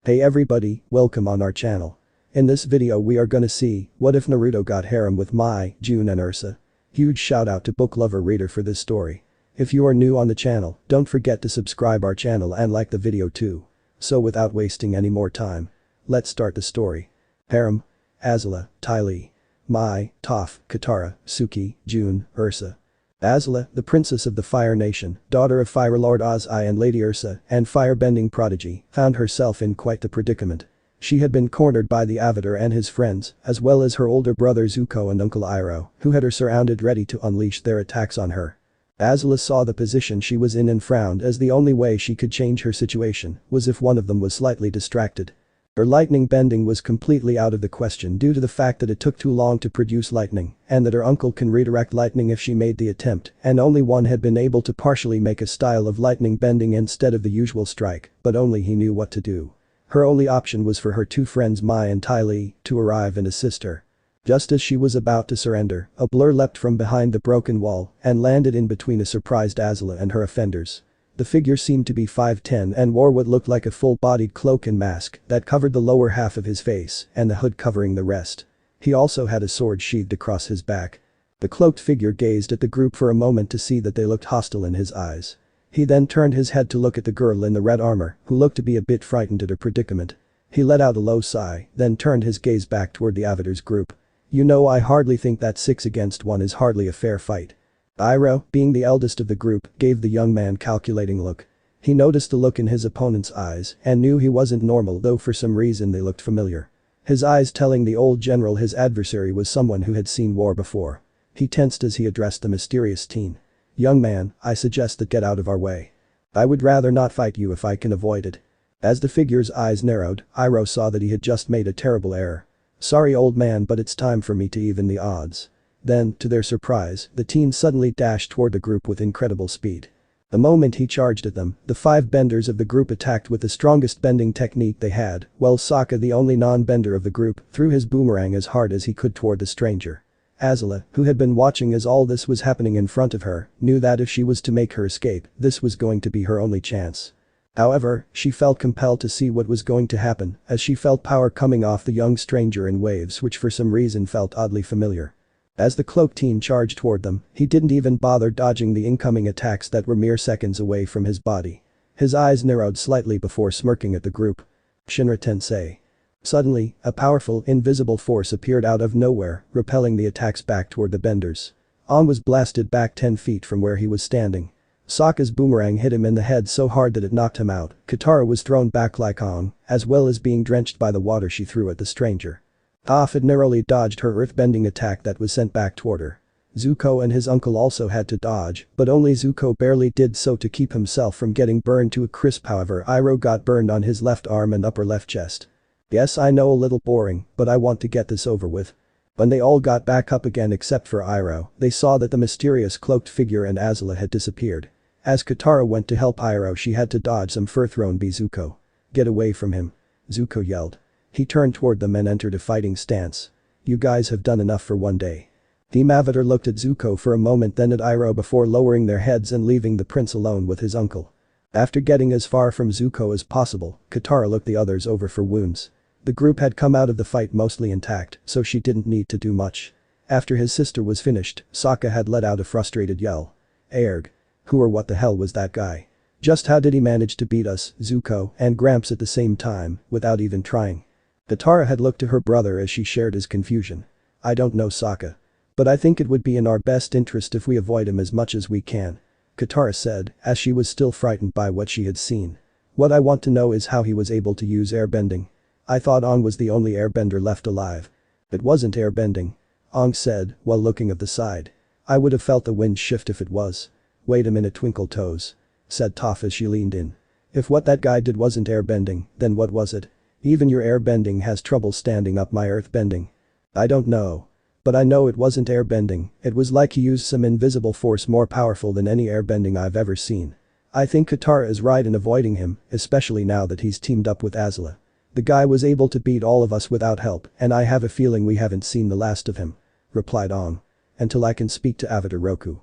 Hey everybody, welcome on our channel. In this video we are gonna see, what if Naruto got harem with Mai, June and Ursa. Huge shout out to book lover reader for this story. If you are new on the channel, don't forget to subscribe our channel and like the video too. So without wasting any more time, let's start the story. Harem. Azula, Ty Lee. Mai, Toph, Katara, Suki, June, Ursa. Azula, the princess of the Fire Nation, daughter of Fire Lord Ozai and Lady Ursa, and firebending prodigy, found herself in quite the predicament. She had been cornered by the Avatar and his friends, as well as her older brother Zuko and Uncle Iroh, who had her surrounded ready to unleash their attacks on her. Azula saw the position she was in and frowned, as the only way she could change her situation was if one of them was slightly distracted. Her lightning bending was completely out of the question due to the fact that it took too long to produce lightning, and that her uncle can redirect lightning if she made the attempt, and only one had been able to partially make a style of lightning bending instead of the usual strike, but only he knew what to do. Her only option was for her two friends Mai and Ty Lee to arrive and assist her. Just as she was about to surrender, a blur leapt from behind the broken wall and landed in between a surprised Azula and her offenders. The figure seemed to be 5'10" and wore what looked like a full-bodied cloak and mask that covered the lower half of his face and the hood covering the rest. He also had a sword sheathed across his back. The cloaked figure gazed at the group for a moment to see that they looked hostile in his eyes. He then turned his head to look at the girl in the red armor, who looked to be a bit frightened at her predicament. He let out a low sigh, then turned his gaze back toward the Avatar's group. "You know, I hardly think that 6 against 1 is hardly a fair fight." Iroh, being the eldest of the group, gave the young man calculating look. He noticed the look in his opponent's eyes and knew he wasn't normal, though for some reason they looked familiar. His eyes telling the old general his adversary was someone who had seen war before. He tensed as he addressed the mysterious teen. "Young man, I suggest that get out of our way. I would rather not fight you if I can avoid it." As the figure's eyes narrowed, Iroh saw that he had just made a terrible error. "Sorry old man, but it's time for me to even the odds." Then, to their surprise, the teen suddenly dashed toward the group with incredible speed. The moment he charged at them, the 5 benders of the group attacked with the strongest bending technique they had, while Sokka, the only non-bender of the group, threw his boomerang as hard as he could toward the stranger. Azula, who had been watching as all this was happening in front of her, knew that if she was to make her escape, this was going to be her only chance. However, she felt compelled to see what was going to happen, as she felt power coming off the young stranger in waves which for some reason felt oddly familiar. As the cloaked teen charged toward them, he didn't even bother dodging the incoming attacks that were mere seconds away from his body. His eyes narrowed slightly before smirking at the group. "Shinra Tensei." Suddenly, a powerful, invisible force appeared out of nowhere, repelling the attacks back toward the benders. Aang was blasted back 10 feet from where he was standing. Sokka's boomerang hit him in the head so hard that it knocked him out. Katara was thrown back like Aang, as well as being drenched by the water she threw at the stranger. Toph had narrowly dodged her earthbending attack that was sent back toward her. Zuko and his uncle also had to dodge, but only Zuko barely did so to keep himself from getting burned to a crisp. However, Iroh got burned on his left arm and upper left chest. "Yes, I know, a little boring, but I want to get this over with." When they all got back up again except for Iroh, they saw that the mysterious cloaked figure and Azula had disappeared. As Katara went to help Iroh, she had to dodge some fur thrown by Zuko. "Get away from him," Zuko yelled. He turned toward them and entered a fighting stance. "You guys have done enough for one day." Team Avatar looked at Zuko for a moment, then at Iroh before lowering their heads and leaving the prince alone with his uncle. After getting as far from Zuko as possible, Katara looked the others over for wounds. The group had come out of the fight mostly intact, so she didn't need to do much. After his sister was finished, Sokka had let out a frustrated yell. "Aerg. Who or what the hell was that guy? Just how did he manage to beat us, Zuko and Gramps at the same time, without even trying?" Katara had looked to her brother as she shared his confusion. "I don't know, Sokka. But I think it would be in our best interest if we avoid him as much as we can," Katara said, as she was still frightened by what she had seen. "What I want to know is how he was able to use airbending. I thought Aang was the only airbender left alive." "It wasn't airbending," Aang said, while looking at the side. "I would have felt the wind shift if it was." "Wait a minute, Twinkle Toes," said Toph as she leaned in. "If what that guy did wasn't airbending, then what was it? Even your airbending has trouble standing up my earthbending." "I don't know. But I know it wasn't airbending. It was like he used some invisible force more powerful than any airbending I've ever seen." I think Katara is right in avoiding him, especially now that he's teamed up with Azula. "The guy was able to beat all of us without help, and I have a feeling we haven't seen the last of him," replied Aang. "Until I can speak to Avatar Roku.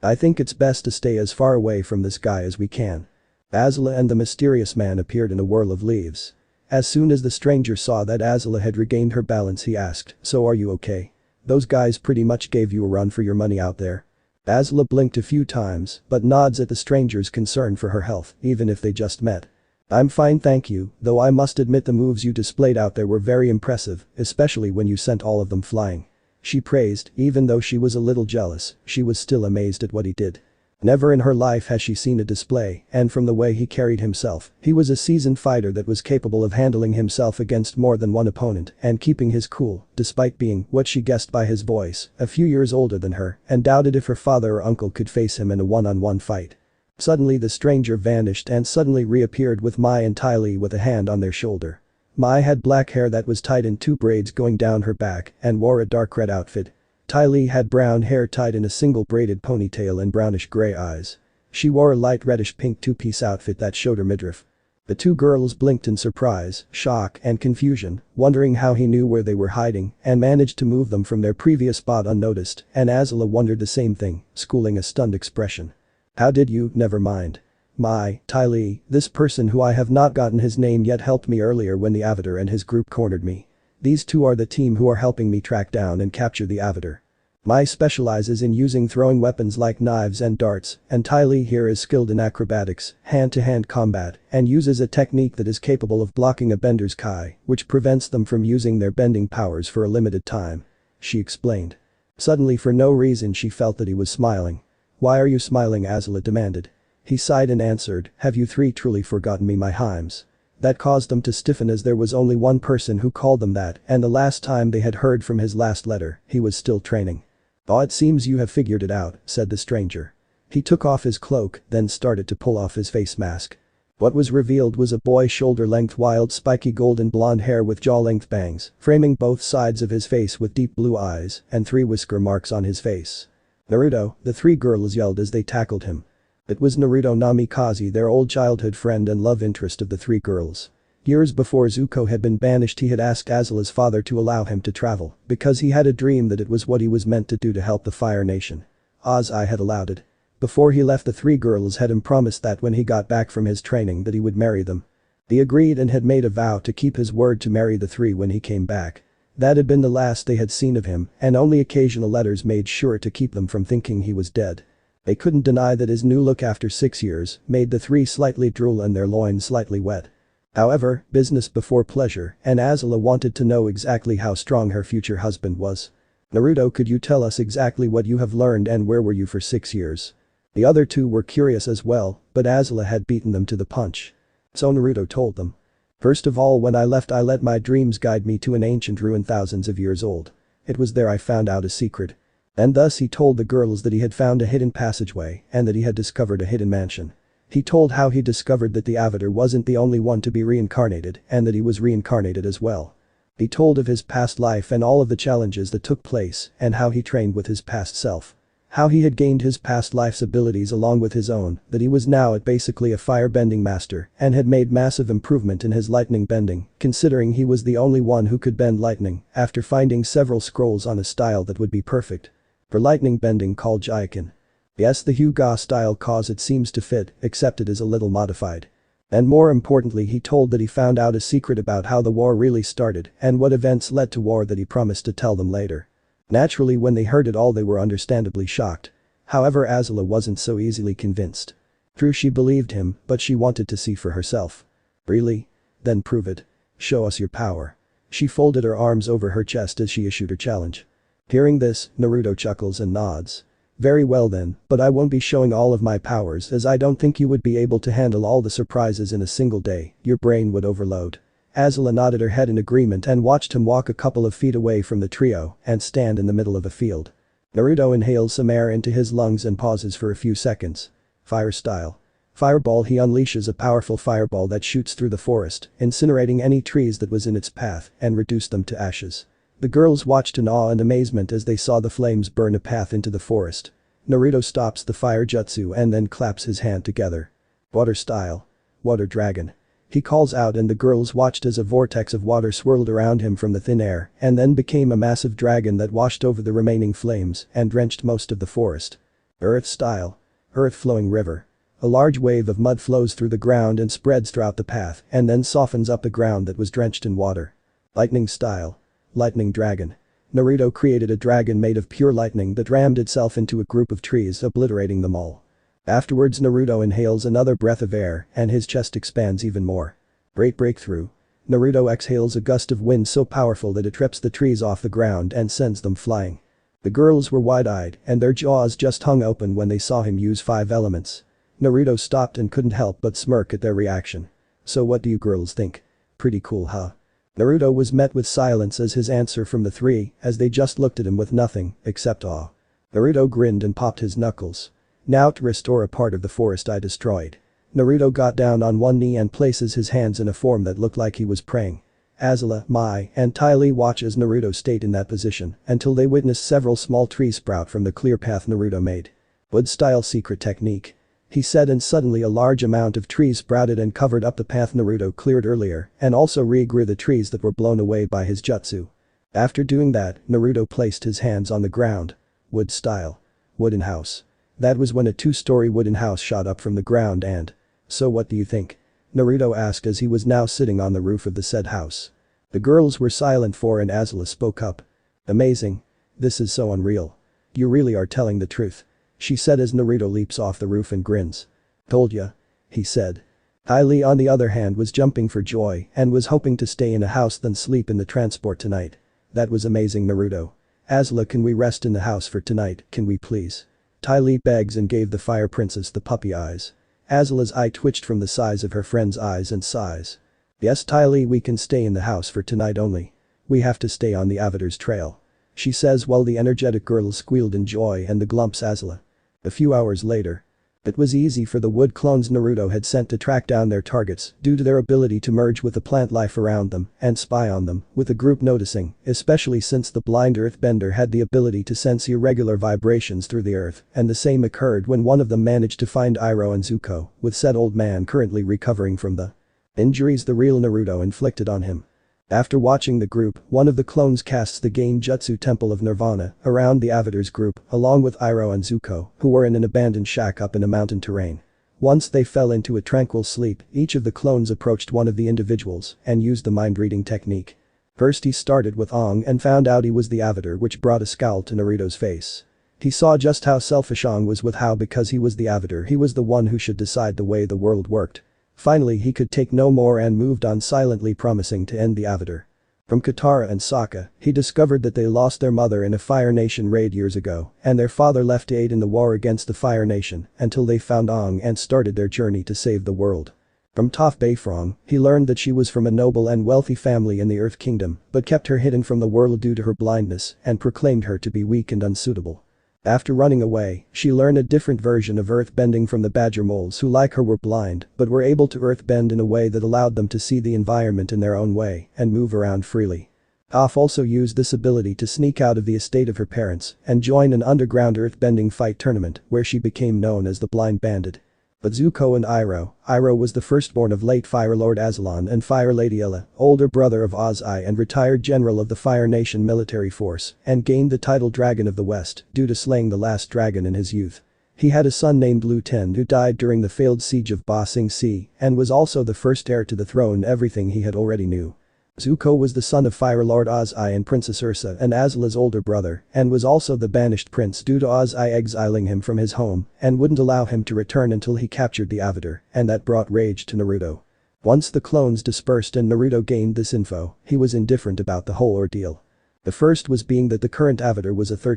I think it's best to stay as far away from this guy as we can." Azula and the mysterious man appeared in a whirl of leaves. As soon as the stranger saw that Azula had regained her balance, he asked, "So are you okay? Those guys pretty much gave you a run for your money out there?" Azula blinked a few times, but nods at the stranger's concern for her health, even if they just met. "I'm fine, thank you, though I must admit the moves you displayed out there were very impressive, especially when you sent all of them flying." She praised, even though she was a little jealous, she was still amazed at what he did. Never in her life has she seen a display, and from the way he carried himself, he was a seasoned fighter that was capable of handling himself against more than one opponent and keeping his cool, despite being, what she guessed by his voice, a few years older than her, and doubted if her father or uncle could face him in a one-on-one fight. Suddenly the stranger vanished and suddenly reappeared with Mai and Ty Lee with a hand on their shoulder. Mai had black hair that was tied in 2 braids going down her back and wore a dark red outfit. Ty Lee had brown hair tied in a single braided ponytail and brownish-gray eyes. She wore a light reddish-pink 2-piece outfit that showed her midriff. The 2 girls blinked in surprise, shock and confusion, wondering how he knew where they were hiding and managed to move them from their previous spot unnoticed, and Azula wondered the same thing, schooling a stunned expression. "How did you, never mind. Mai, Ty Lee, this person who I have not gotten his name yet helped me earlier when the Avatar and his group cornered me. These 2 are the team who are helping me track down and capture the Avatar. Mai specializes in using throwing weapons like knives and darts, and Ty Lee here is skilled in acrobatics, hand-to-hand combat, and uses a technique that is capable of blocking a bender's kai, which prevents them from using their bending powers for a limited time," she explained. Suddenly for no reason she felt that he was smiling. "Why are you smiling?" Azula demanded. He sighed and answered, "Have you 3 truly forgotten me, my Himes?" That caused them to stiffen as there was only one person who called them that, and the last time they had heard from his last letter, he was still training. "Oh, it seems you have figured it out," said the stranger. He took off his cloak, then started to pull off his face mask. What was revealed was a boy shoulder-length wild spiky golden blonde hair with jaw-length bangs, framing both sides of his face with deep blue eyes, and 3 whisker marks on his face. "Naruto," the 3 girls yelled as they tackled him. It was Naruto Namikaze, their old childhood friend and love interest of the 3 girls. Years before Zuko had been banished, he had asked Azula's father to allow him to travel because he had a dream that it was what he was meant to do to help the Fire Nation. Ozai had allowed it. Before he left, the 3 girls had him promised that when he got back from his training that he would marry them. He agreed and had made a vow to keep his word to marry the 3 when he came back. That had been the last they had seen of him, and only occasional letters made sure to keep them from thinking he was dead. They couldn't deny that his new look after 6 years made the 3 slightly drool and their loins slightly wet. However, business before pleasure, and Azula wanted to know exactly how strong her future husband was. "Naruto, could you tell us exactly what you have learned and where were you for 6 years?" The other 2 were curious as well, but Azula had beaten them to the punch. So Naruto told them. "First of all, when I left, I let my dreams guide me to an ancient ruin thousands of years old. It was there I found out a secret." And thus he told the girls that he had found a hidden passageway and that he had discovered a hidden mansion. He told how he discovered that the Avatar wasn't the only one to be reincarnated and that he was reincarnated as well. He told of his past life and all of the challenges that took place and how he trained with his past self. How he had gained his past life's abilities along with his own, that he was now at basically a fire-bending master and had made massive improvement in his lightning bending, considering he was the only one who could bend lightning after finding several scrolls on a style that would be perfect for lightning bending called Jaiken. Yes, the Hyuga style cause it seems to fit, except it is a little modified. And more importantly, he told that he found out a secret about how the war really started and what events led to war that he promised to tell them later. Naturally, when they heard it all, they were understandably shocked. However, Azula wasn't so easily convinced. True, she believed him, but she wanted to see for herself. "Really? Then prove it. Show us your power." She folded her arms over her chest as she issued her challenge. Hearing this, Naruto chuckles and nods. "Very well then, but I won't be showing all of my powers as I don't think you would be able to handle all the surprises in a single day, your brain would overload." Azula nodded her head in agreement and watched him walk a couple of feet away from the trio and stand in the middle of a field. Naruto inhales some air into his lungs and pauses for a few seconds. Fire style. Fireball. He unleashes a powerful fireball that shoots through the forest, incinerating any trees that was in its path and reduced them to ashes. The girls watched in awe and amazement as they saw the flames burn a path into the forest. Naruto stops the fire jutsu and then claps his hand together. Water style. Water dragon. He calls out and the girls watched as a vortex of water swirled around him from the thin air and then became a massive dragon that washed over the remaining flames and drenched most of the forest. Earth style. Earth flowing river. A large wave of mud flows through the ground and spreads throughout the path and then softens up the ground that was drenched in water. Lightning style. Lightning dragon. Naruto created a dragon made of pure lightning that rammed itself into a group of trees, obliterating them all. Afterwards, Naruto inhales another breath of air and his chest expands even more. Great breakthrough. Naruto exhales a gust of wind so powerful that it trips the trees off the ground and sends them flying. The girls were wide-eyed and their jaws just hung open when they saw him use 5 elements. Naruto stopped and couldn't help but smirk at their reaction. So what do you girls think? Pretty cool, huh? Naruto was met with silence as his answer from the 3, as they just looked at him with nothing except awe. Naruto grinned and popped his knuckles. Now to restore a part of the forest I destroyed. Naruto got down on one knee and places his hands in a form that looked like he was praying. Azula, Mai, and Ty Lee watch as Naruto stayed in that position until they witnessed several small trees sprout from the clear path Naruto made. Wood-style secret technique. He said, and suddenly a large amount of trees sprouted and covered up the path Naruto cleared earlier and also regrew the trees that were blown away by his jutsu. After doing that, Naruto placed his hands on the ground. Wood style. Wooden house. That was when a 2-story wooden house shot up from the ground and… So what do you think? Naruto asked as he was now sitting on the roof of the said house. The girls were silent and Azula spoke up. Amazing. This is so unreal. You really are telling the truth. She said as Naruto leaps off the roof and grins. Told ya. He said. Ty Lee on the other hand was jumping for joy and was hoping to stay in a house than sleep in the transport tonight. That was amazing, Naruto. Azula, can we rest in the house for tonight, can we please? Ty Lee begs and gave the fire princess the puppy eyes. Azula's eye twitched from the size of her friend's eyes and sighs. Yes, Ty Lee, we can stay in the house for tonight only. We have to stay on the Avatar's trail. She says while the energetic girls squealed in joy and the glumps Azula. A few hours later. It was easy for the wood clones Naruto had sent to track down their targets due to their ability to merge with the plant life around them and spy on them, with the group noticing, especially since the blind earthbender had the ability to sense irregular vibrations through the earth, and the same occurred when one of them managed to find Iroh and Zuko, with said old man currently recovering from the injuries the real Naruto inflicted on him. After watching the group, one of the clones casts the Genjutsu Temple of Nirvana around the Avatar's group along with Iroh and Zuko, who were in an abandoned shack up in a mountain terrain. Once they fell into a tranquil sleep, each of the clones approached one of the individuals and used the mind-reading technique. First he started with Aang and found out he was the Avatar, which brought a scowl to Naruto's face. He saw just how selfish Aang was with how because he was the Avatar he was the one who should decide the way the world worked. Finally he could take no more and moved on silently, promising to end the Avatar. From Katara and Sokka, he discovered that they lost their mother in a Fire Nation raid years ago and their father left to aid in the war against the Fire Nation until they found Aang and started their journey to save the world. From Toph Beifrong, he learned that she was from a noble and wealthy family in the Earth Kingdom but kept her hidden from the world due to her blindness and proclaimed her to be weak and unsuitable. After running away, she learned a different version of earthbending from the badger moles who like her were blind but were able to earthbend in a way that allowed them to see the environment in their own way and move around freely. Toph also used this ability to sneak out of the estate of her parents and join an underground earthbending fight tournament where she became known as the Blind Bandit. But Zuko and Iroh was the firstborn of late Fire Lord Aslan and Fire Lady Ella, older brother of Ozai and retired general of the Fire Nation military force, and gained the title Dragon of the West due to slaying the last dragon in his youth. He had a son named Lu Ten who died during the failed siege of Ba Sing Se and was also the first heir to the throne, everything he had already knew. Zuko was the son of Fire Lord Ozai and Princess Ursa and Azla's older brother and was also the banished prince due to Ozai exiling him from his home and wouldn't allow him to return until he captured the Avatar, and that brought rage to Naruto. Once the clones dispersed and Naruto gained this info, he was indifferent about the whole ordeal. The first was being that the current Avatar was a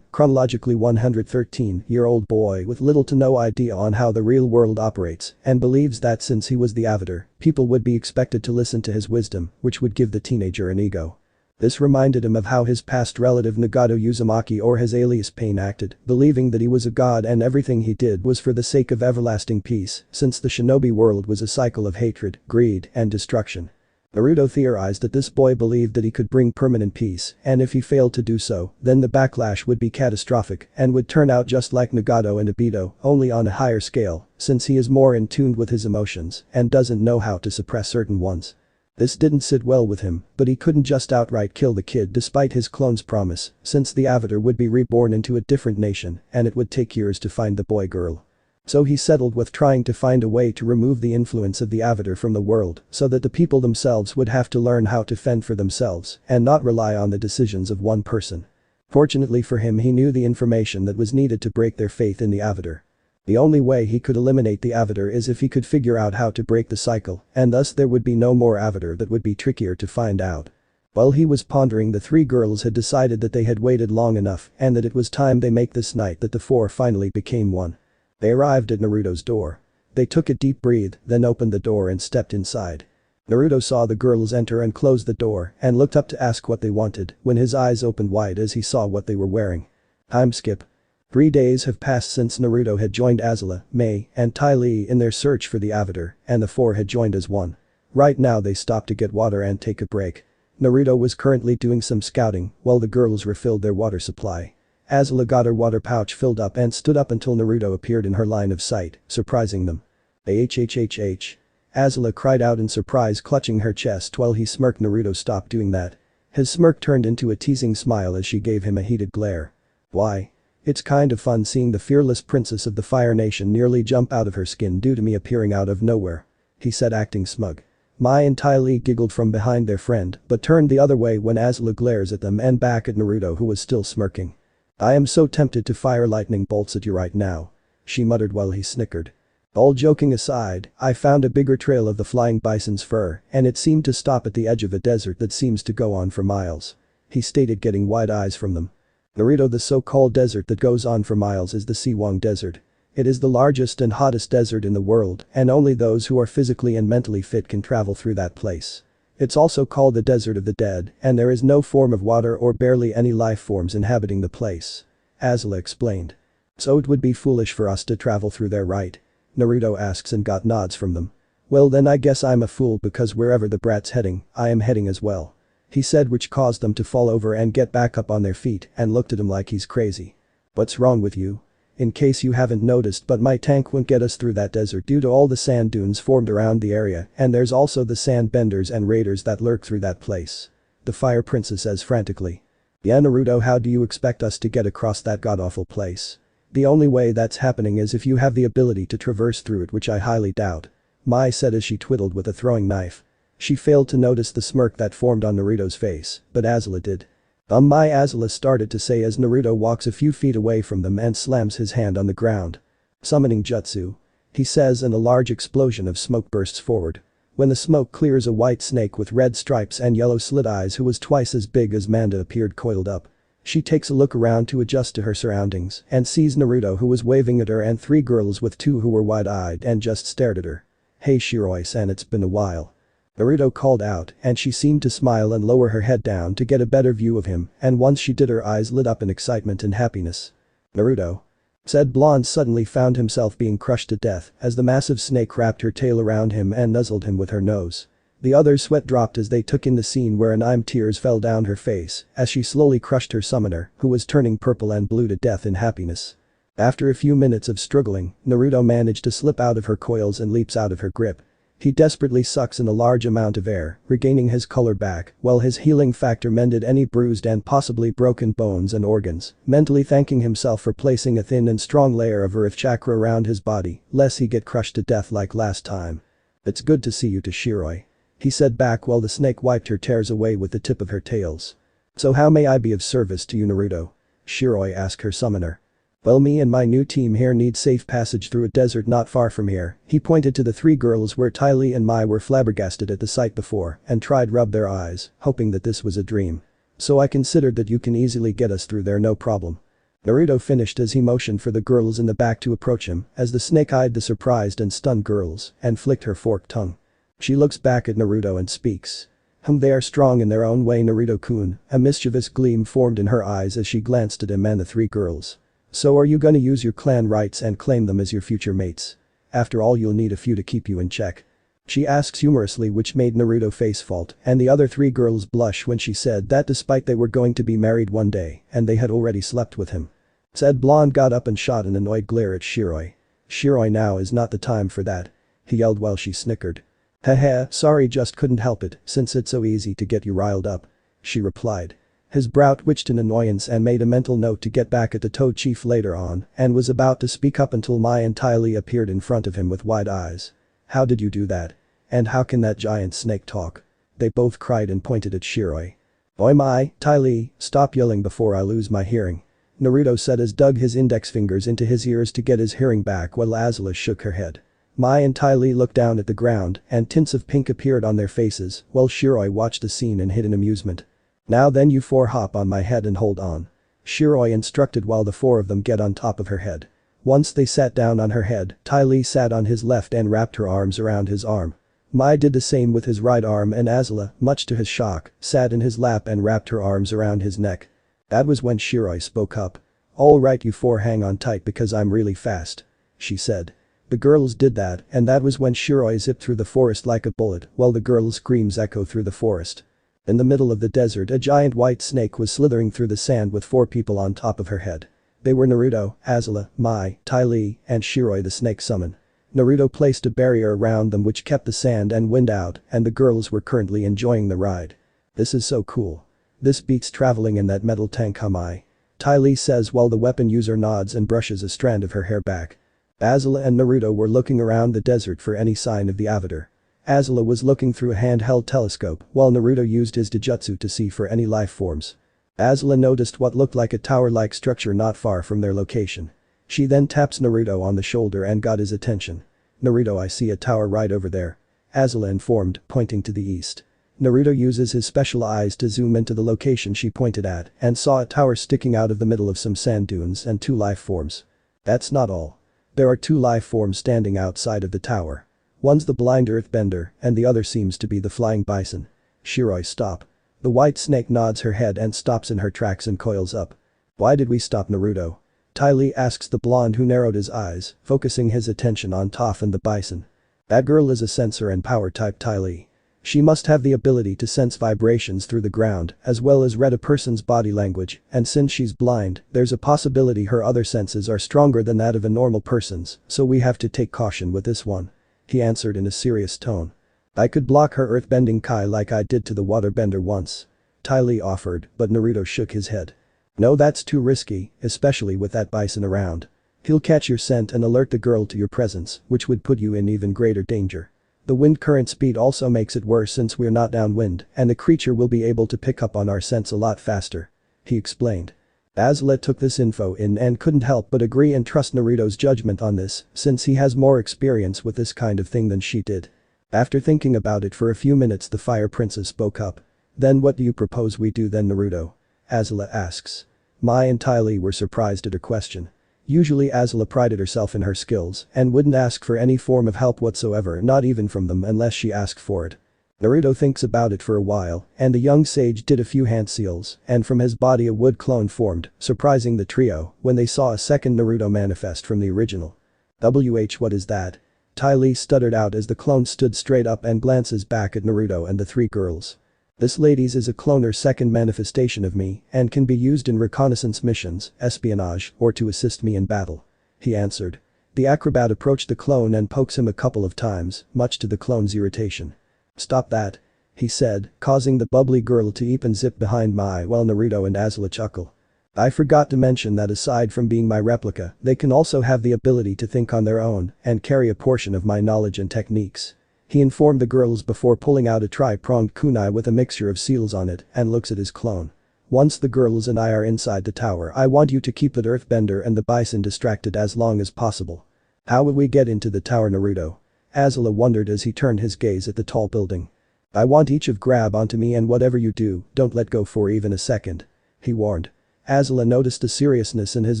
chronologically 113-year-old boy with little to no idea on how the real world operates and believes that since he was the Avatar, people would be expected to listen to his wisdom, which would give the teenager an ego. This reminded him of how his past relative Nagato Uzumaki or his alias Pain acted, believing that he was a god and everything he did was for the sake of everlasting peace, since the shinobi world was a cycle of hatred, greed, and destruction. Naruto theorized that this boy believed that he could bring permanent peace, and if he failed to do so, then the backlash would be catastrophic and would turn out just like Nagato and Obito, only on a higher scale, since he is more in tune with his emotions and doesn't know how to suppress certain ones. This didn't sit well with him, but he couldn't just outright kill the kid despite his clone's promise, since the Avatar would be reborn into a different nation and it would take years to find the boy girl. So he settled with trying to find a way to remove the influence of the Avatar from the world so that the people themselves would have to learn how to fend for themselves and not rely on the decisions of one person. Fortunately for him, he knew the information that was needed to break their faith in the Avatar. The only way he could eliminate the Avatar is if he could figure out how to break the cycle, and thus there would be no more Avatar that would be trickier to find out. While he was pondering, the three girls had decided that they had waited long enough and that it was time they make this night that the four finally became one. They arrived at Naruto's door. They took a deep breath, then opened the door and stepped inside. Naruto saw the girls enter and closed the door and looked up to ask what they wanted when his eyes opened wide as he saw what they were wearing. Time skip. 3 days have passed since Naruto had joined Azula, Mei, and Ty Lee in their search for the Avatar, and the four had joined as one. Right now they stopped to get water and take a break. Naruto was currently doing some scouting while the girls refilled their water supply. Azula got her water pouch filled up and stood up until Naruto appeared in her line of sight, surprising them. HHHH. Azula cried out in surprise, clutching her chest while he smirked. Naruto stopped doing that. His smirk turned into a teasing smile as she gave him a heated glare. Why? It's kind of fun seeing the fearless princess of the Fire Nation nearly jump out of her skin due to me appearing out of nowhere, he said, acting smug. Mai and Ty Lee giggled from behind their friend but turned the other way when Azula glares at them and back at Naruto, who was still smirking. I am so tempted to fire lightning bolts at you right now, she muttered while he snickered. All joking aside, I found a bigger trail of the flying bison's fur and it seemed to stop at the edge of a desert that seems to go on for miles, he stated, getting wide eyes from them. Naruto, the so-called desert that goes on for miles is the Siwang Desert. It is the largest and hottest desert in the world and only those who are physically and mentally fit can travel through that place. It's also called the Desert of the Dead and there is no form of water or barely any life forms inhabiting the place, Azula explained. So it would be foolish for us to travel through there, right? Naruto asks and got nods from them. Well then I guess I'm a fool because wherever the brat's heading, I am heading as well, he said, which caused them to fall over and get back up on their feet and looked at him like he's crazy. What's wrong with you? In case you haven't noticed, but my tank won't get us through that desert due to all the sand dunes formed around the area, and there's also the sand benders and raiders that lurk through that place, the Fire Princess says frantically. Yeah Naruto, how do you expect us to get across that god-awful place? The only way that's happening is if you have the ability to traverse through it, which I highly doubt, Mai said as she twiddled with a throwing knife. She failed to notice the smirk that formed on Naruto's face, but Azula did. My Azula started to say as Naruto walks a few feet away from them and slams his hand on the ground. Summoning jutsu, he says, and a large explosion of smoke bursts forward. When the smoke clears, a white snake with red stripes and yellow slit eyes who was twice as big as Manda appeared, coiled up. She takes a look around to adjust to her surroundings and sees Naruto, who was waving at her, and three girls with two who were wide-eyed and just stared at her. Hey Shiroi-san, it's been a while, Naruto called out, and she seemed to smile and lower her head down to get a better view of him, and once she did, her eyes lit up in excitement and happiness. Naruto, said Blonde, suddenly found himself being crushed to death as the massive snake wrapped her tail around him and nuzzled him with her nose. The others' sweat dropped as they took in the scene wherein tears fell down her face as she slowly crushed her summoner, who was turning purple and blue to death in happiness. After a few minutes of struggling, Naruto managed to slip out of her coils and leaps out of her grip. He desperately sucks in a large amount of air, regaining his color back, while his healing factor mended any bruised and possibly broken bones and organs, mentally thanking himself for placing a thin and strong layer of earth chakra around his body, lest he get crushed to death like last time. It's good to see you, to Shiroi, he said back while the snake wiped her tears away with the tip of her tails. So how may I be of service to you, Naruto? Shiroi asked her summoner. Well, me and my new team here need safe passage through a desert not far from here. He pointed to the three girls where Ty Lee and Mai were flabbergasted at the sight before and tried rub their eyes, hoping that this was a dream. So I considered that you can easily get us through there, no problem. Naruto finished as he motioned for the girls in the back to approach him as the snake eyed the surprised and stunned girls and flicked her forked tongue. She looks back at Naruto and speaks. They are strong in their own way, Naruto-kun. A mischievous gleam formed in her eyes as she glanced at him and the three girls. So are you gonna use your clan rights and claim them as your future mates? After all, you'll need a few to keep you in check, she asks humorously, which made Naruto face fault and the other three girls blush when she said that, despite they were going to be married one day and they had already slept with him. Said Blonde got up and shot an annoyed glare at Shiroi. Shiroi, now is not the time for that, he yelled while she snickered. Haha, sorry, just couldn't help it since it's so easy to get you riled up, she replied. His brow twitched in annoyance and made a mental note to get back at the Toad Chief later on and was about to speak up until Mai and Ty Lee appeared in front of him with wide eyes. How did you do that? And how can that giant snake talk? They both cried and pointed at Shiroi. Oi Mai, Ty Lee, stop yelling before I lose my hearing. Naruto said as dug his index fingers into his ears to get his hearing back while Azula shook her head. Mai and Ty Lee looked down at the ground and tints of pink appeared on their faces while Shiroi watched the scene in hidden amusement. Now then you four hop on my head and hold on. Shiroi instructed while the four of them get on top of her head. Once they sat down on her head, Ty Lee sat on his left and wrapped her arms around his arm. Mai did the same with his right arm and Azula, much to his shock, sat in his lap and wrapped her arms around his neck. That was when Shiroi spoke up. Alright you four hang on tight because I'm really fast. She said. The girls did that and that was when Shiroi zipped through the forest like a bullet while the girls' screams echo through the forest. In the middle of the desert a giant white snake was slithering through the sand with four people on top of her head. They were Naruto, Azula, Mai, Ty Lee, and Shiroi the snake summon. Naruto placed a barrier around them which kept the sand and wind out and the girls were currently enjoying the ride. This is so cool. This beats traveling in that metal tank Mai. Ty Lee says while the weapon user nods and brushes a strand of her hair back. Azula and Naruto were looking around the desert for any sign of the avatar. Azula was looking through a handheld telescope while Naruto used his Dijutsu to see for any life forms. Azula noticed what looked like a tower-like structure not far from their location. She then taps Naruto on the shoulder and got his attention. Naruto, I see a tower right over there. Azula informed, pointing to the east. Naruto uses his special eyes to zoom into the location she pointed at and saw a tower sticking out of the middle of some sand dunes and two life forms. That's not all. There are two life forms standing outside of the tower. One's the blind earthbender and the other seems to be the flying bison. Shiroi, stop. The white snake nods her head and stops in her tracks and coils up. Why did we stop Naruto? Ty Lee asks the blonde who narrowed his eyes, focusing his attention on Toph and the bison. That girl is a sensor and power type Ty Lee. She must have the ability to sense vibrations through the ground as well as read a person's body language and since she's blind, there's a possibility her other senses are stronger than that of a normal person's, so we have to take caution with this one. He answered in a serious tone. I could block her earthbending Kai like I did to the waterbender once. Ty Lee offered, but Naruto shook his head. No, that's too risky, especially with that bison around. He'll catch your scent and alert the girl to your presence, which would put you in even greater danger. The wind current speed also makes it worse since we're not downwind and the creature will be able to pick up on our scents a lot faster. He explained. Azula took this info in and couldn't help but agree and trust Naruto's judgment on this since he has more experience with this kind of thing than she did. After thinking about it for a few minutes the Fire Princess spoke up. Then what do you propose we do then Naruto? Azula asks. Mai and Ty Lee were surprised at her question. Usually Azula prided herself in her skills and wouldn't ask for any form of help whatsoever, not even from them unless she asked for it. Naruto thinks about it for a while and the young sage did a few hand seals and from his body a wood clone formed, surprising the trio when they saw a second Naruto manifest from the original. What is that? Ty Lee stuttered out as the clone stood straight up and glances back at Naruto and the three girls. This ladies is a cloner's second manifestation of me and can be used in reconnaissance missions, espionage, or to assist me in battle. He answered. The acrobat approached the clone and pokes him a couple of times, much to the clone's irritation. Stop that. He said, causing the bubbly girl to eep and zip behind Mai while Naruto and Azula chuckle. I forgot to mention that aside from being my replica, they can also have the ability to think on their own and carry a portion of my knowledge and techniques. He informed the girls before pulling out a tri-pronged kunai with a mixture of seals on it and looks at his clone. Once the girls and I are inside the tower I want you to keep the earthbender and the bison distracted as long as possible. How will we get into the tower Naruto? Azula wondered as he turned his gaze at the tall building. I want each of grab onto me and whatever you do, don't let go for even a second. He warned. Azula noticed the seriousness in his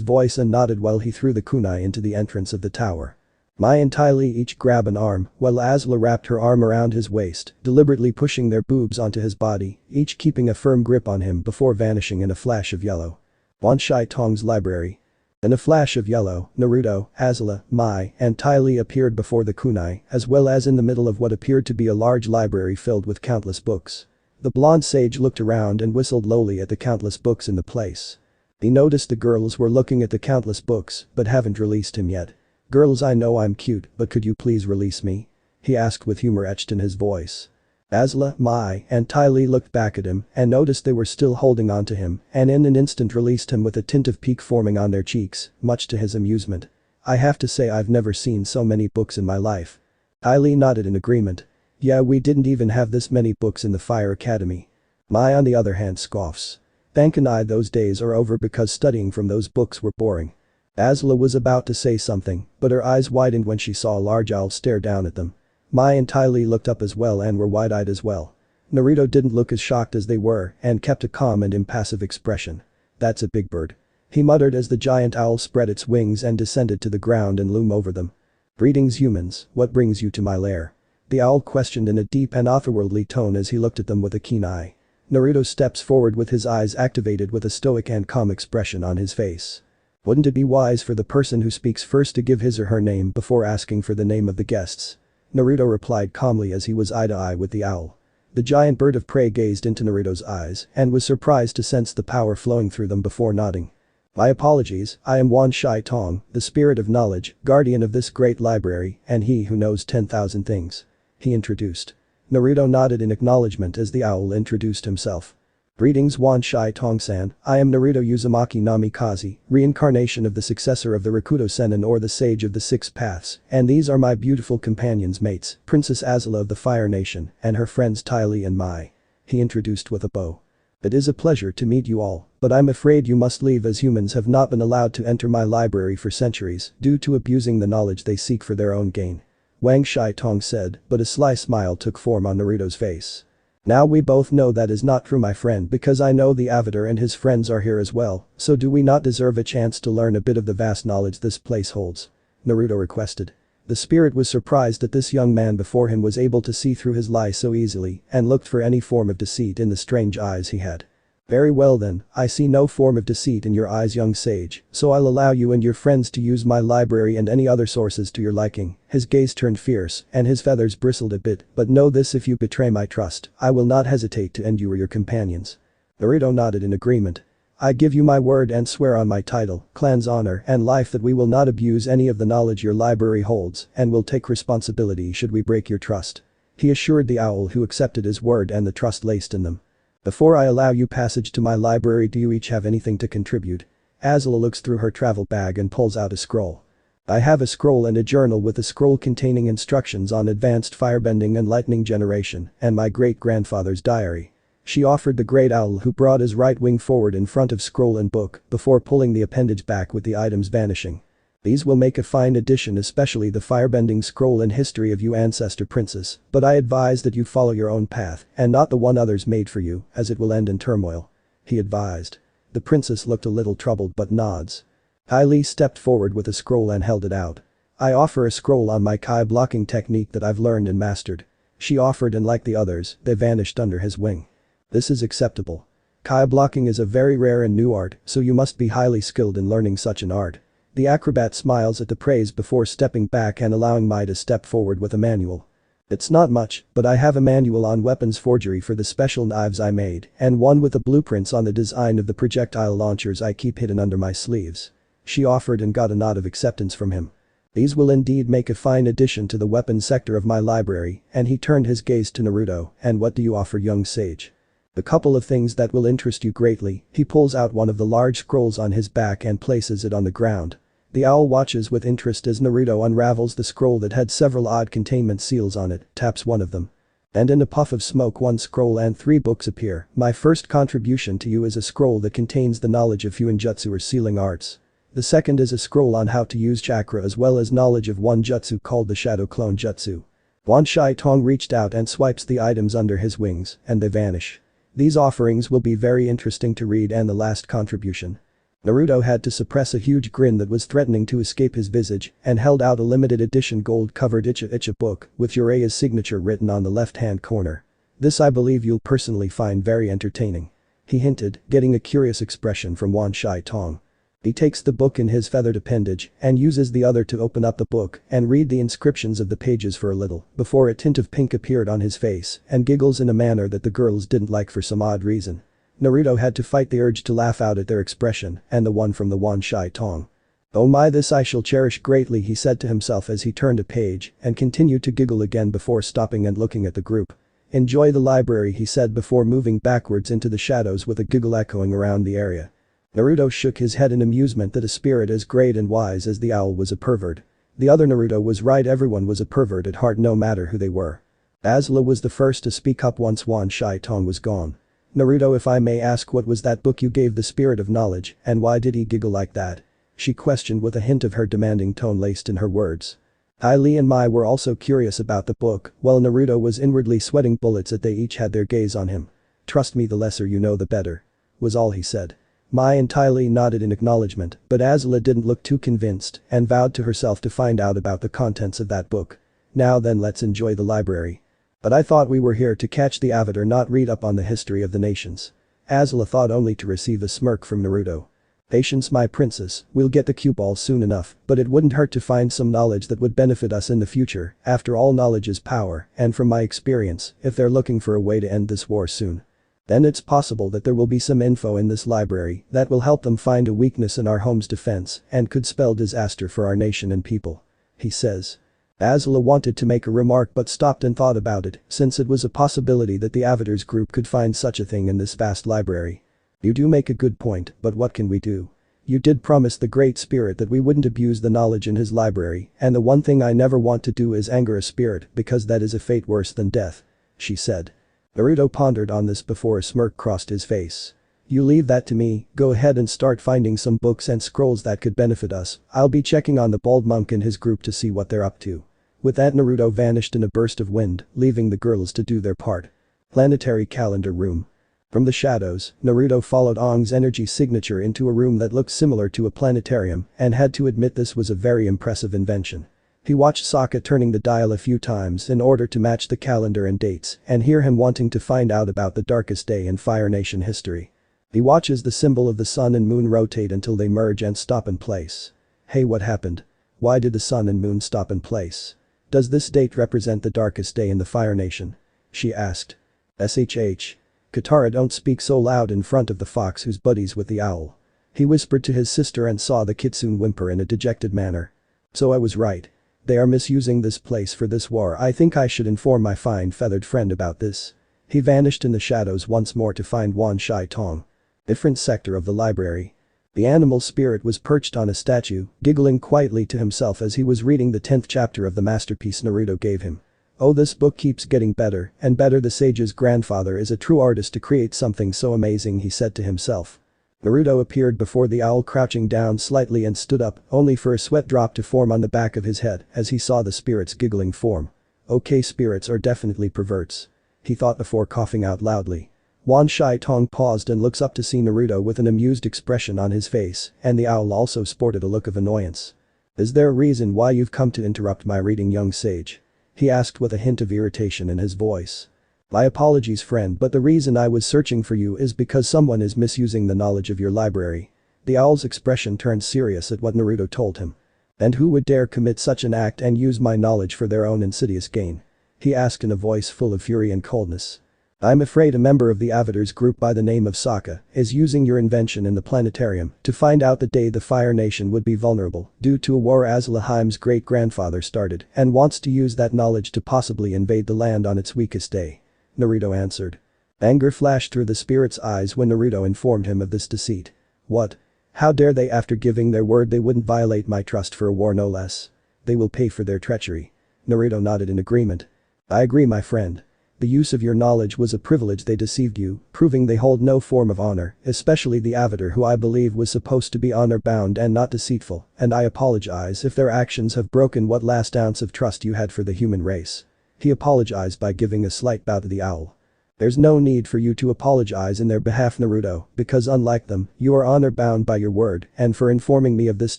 voice and nodded while he threw the kunai into the entrance of the tower. Mai and Ty Lee each grab an arm while Azula wrapped her arm around his waist, deliberately pushing their boobs onto his body, each keeping a firm grip on him before vanishing in a flash of yellow. Wan Shai Tong's library. In a flash of yellow, Naruto, Azula, Mai, and Ty Lee appeared before the kunai as well as in the middle of what appeared to be a large library filled with countless books. The blonde sage looked around and whistled lowly at the countless books in the place. He noticed the girls were looking at the countless books but haven't released him yet. Girls, I know I'm cute, but could you please release me? He asked with humor etched in his voice. Azla, Mai, and Ty Lee looked back at him and noticed they were still holding on to him and in an instant released him with a tint of pique forming on their cheeks, much to his amusement. I have to say I've never seen so many books in my life. Ty Lee nodded in agreement. Yeah, we didn't even have this many books in the Fire Academy. Mai on the other hand scoffs. Thank and I those days are over because studying from those books were boring. Azla was about to say something, but her eyes widened when she saw a large owl stare down at them. Mai and Ty Lee looked up as well and were wide-eyed as well. Naruto didn't look as shocked as they were and kept a calm and impassive expression. That's a big bird. He muttered as the giant owl spread its wings and descended to the ground and loomed over them. Greetings humans, what brings you to my lair? The owl questioned in a deep and otherworldly tone as he looked at them with a keen eye. Naruto steps forward with his eyes activated with a stoic and calm expression on his face. Wouldn't it be wise for the person who speaks first to give his or her name before asking for the name of the guests? Naruto replied calmly as he was eye-to-eye with the owl. The giant bird of prey gazed into Naruto's eyes and was surprised to sense the power flowing through them before nodding. My apologies, I am Wan Shai Tong, the spirit of knowledge, guardian of this great library, and he who knows 10,000 things. He introduced. Naruto nodded in acknowledgement as the owl introduced himself. Greetings Wan Shai Tong-san, I am Naruto Uzumaki Namikaze, reincarnation of the successor of the Rakuto Sennin or the Sage of the Six Paths, and these are my beautiful companions mates, Princess Azla of the Fire Nation, and her friends Ty Lee and Mai. He introduced with a bow. It is a pleasure to meet you all, but I'm afraid you must leave as humans have not been allowed to enter my library for centuries due to abusing the knowledge they seek for their own gain. Wang Shai Tong said, but a sly smile took form on Naruto's face. Now we both know that is not true my friend because I know the Avatar and his friends are here as well, so do we not deserve a chance to learn a bit of the vast knowledge this place holds? Naruto requested. The spirit was surprised that this young man before him was able to see through his lie so easily and looked for any form of deceit in the strange eyes he had. Very well then, I see no form of deceit in your eyes young sage, so I'll allow you and your friends to use my library and any other sources to your liking. His gaze turned fierce and his feathers bristled a bit, but know this if you betray my trust, I will not hesitate to end you or your companions. Naruto nodded in agreement. I give you my word and swear on my title, clan's honor and life that we will not abuse any of the knowledge your library holds and will take responsibility should we break your trust. He assured the owl who accepted his word and the trust laced in them. Before I allow you passage to my library do you each have anything to contribute? Azla looks through her travel bag and pulls out a scroll. I have a scroll and a journal with a scroll containing instructions on advanced firebending and lightning generation and my great-grandfather's diary. She offered the great owl who brought his right wing forward in front of scroll and book before pulling the appendage back with the items vanishing. These will make a fine addition especially the firebending scroll and history of you ancestor princess, but I advise that you follow your own path and not the one others made for you as it will end in turmoil. He advised. The princess looked a little troubled but nods. Ty Lee stepped forward with a scroll and held it out. I offer a scroll on my Kai blocking technique that I've learned and mastered. She offered and like the others, they vanished under his wing. This is acceptable. Kai blocking is a very rare and new art, so you must be highly skilled in learning such an art. The acrobat smiles at the praise before stepping back and allowing Mai to step forward with a manual. It's not much, but I have a manual on weapons forgery for the special knives I made and one with the blueprints on the design of the projectile launchers I keep hidden under my sleeves. She offered and got a nod of acceptance from him. These will indeed make a fine addition to the weapons sector of my library, and he turned his gaze to Naruto, and what do you offer young sage? The couple of things that will interest you greatly, he pulls out one of the large scrolls on his back and places it on the ground. The owl watches with interest as Naruto unravels the scroll that had several odd containment seals on it, taps one of them. And in a puff of smoke one scroll and 3 books appear. My first contribution to you is a scroll that contains the knowledge of Fuinjutsu or sealing arts. The second is a scroll on how to use chakra as well as knowledge of one jutsu called the Shadow Clone Jutsu. Wan Shai Tong reached out and swipes the items under his wings, and they vanish. These offerings will be very interesting to read and the last contribution. Naruto had to suppress a huge grin that was threatening to escape his visage and held out a limited edition gold-covered Icha book with Uraya's signature written on the left-hand corner. This I believe you'll personally find very entertaining. He hinted, getting a curious expression from Wan Shai Tong. He takes the book in his feathered appendage and uses the other to open up the book and read the inscriptions of the pages for a little before a tint of pink appeared on his face and giggles in a manner that the girls didn't like for some odd reason. Naruto had to fight the urge to laugh out at their expression and the one from the Wan Shai Tong. Oh my, this I shall cherish greatly, he said to himself as he turned a page and continued to giggle again before stopping and looking at the group. "Enjoy the library," he said before moving backwards into the shadows with a giggle echoing around the area. Naruto shook his head in amusement that a spirit as great and wise as the owl was a pervert. The other Naruto was right, everyone was a pervert at heart no matter who they were. Azula was the first to speak up once Wan Shai Tong was gone. "Naruto, if I may ask, what was that book you gave the spirit of knowledge, and why did he giggle like that?" She questioned with a hint of her demanding tone laced in her words. Lee and Mai were also curious about the book, while Naruto was inwardly sweating bullets that they each had their gaze on him. "Trust me, the lesser you know the better," was all he said. Mai and Lee nodded in acknowledgement, but Azula didn't look too convinced and vowed to herself to find out about the contents of that book. "Now then, let's enjoy the library." "But I thought we were here to catch the avatar, not read up on the history of the nations." Azula thought, only to receive a smirk from Naruto. "Patience, my princess, we'll get the cue ball soon enough, but it wouldn't hurt to find some knowledge that would benefit us in the future. After all, knowledge is power, and from my experience, if they're looking for a way to end this war soon, then it's possible that there will be some info in this library that will help them find a weakness in our home's defense and could spell disaster for our nation and people," he says. Azula wanted to make a remark but stopped and thought about it, since it was a possibility that the Avatars group could find such a thing in this vast library. "You do make a good point, but what can we do? You did promise the Great Spirit that we wouldn't abuse the knowledge in his library, and the one thing I never want to do is anger a spirit because that is a fate worse than death," she said. Naruto pondered on this before a smirk crossed his face. "You leave that to me, go ahead and start finding some books and scrolls that could benefit us. I'll be checking on the bald monk and his group to see what they're up to." With that, Naruto vanished in a burst of wind, leaving the girls to do their part. Planetary calendar room. From the shadows, Naruto followed Aang's energy signature into a room that looked similar to a planetarium and had to admit this was a very impressive invention. He watched Sokka turning the dial a few times in order to match the calendar and dates and hear him wanting to find out about the darkest day in Fire Nation history. He watches the symbol of the sun and moon rotate until they merge and stop in place. "Hey, what happened? Why did the sun and moon stop in place? Does this date represent the darkest day in the Fire Nation?" she asked. "Shh. Katara, don't speak so loud in front of the fox who's buddies with the owl," he whispered to his sister and saw the kitsune whimper in a dejected manner. "So I was right. They are misusing this place for this war. I think I should inform my fine feathered friend about this." He vanished in the shadows once more to find Wan Shai Tong. Different sector of the library. The animal spirit was perched on a statue, giggling quietly to himself as he was reading the 10th chapter of the masterpiece Naruto gave him. "Oh, this book keeps getting better and better. The sage's grandfather is a true artist to create something so amazing," he said to himself. Naruto appeared before the owl, crouching down slightly and stood up, only for a sweat drop to form on the back of his head as he saw the spirit's giggling form. "Okay, spirits are definitely perverts," he thought before coughing out loudly. Wan Shai Tong paused and looks up to see Naruto with an amused expression on his face, and the owl also sported a look of annoyance. "Is there a reason why you've come to interrupt my reading, young sage?" he asked with a hint of irritation in his voice. "My apologies, friend, but the reason I was searching for you is because someone is misusing the knowledge of your library." The owl's expression turned serious at what Naruto told him. "And who would dare commit such an act and use my knowledge for their own insidious gain?" he asked in a voice full of fury and coldness. "I'm afraid a member of the Avatars group by the name of Sokka is using your invention in the planetarium to find out the day the Fire Nation would be vulnerable due to a war Azulaheim's great-grandfather started and wants to use that knowledge to possibly invade the land on its weakest day," Naruto answered. Anger flashed through the spirit's eyes when Naruto informed him of this deceit. "What? How dare they, after giving their word they wouldn't violate my trust for a war no less? They will pay for their treachery." Naruto nodded in agreement. "I agree, my friend. The use of your knowledge was a privilege. They deceived you, proving they hold no form of honor, especially the Avatar, who I believe was supposed to be honor-bound and not deceitful, and I apologize if their actions have broken what last ounce of trust you had for the human race." He apologized by giving a slight bow to the owl. "There's no need for you to apologize in their behalf, Naruto, because unlike them, you are honor-bound by your word, and for informing me of this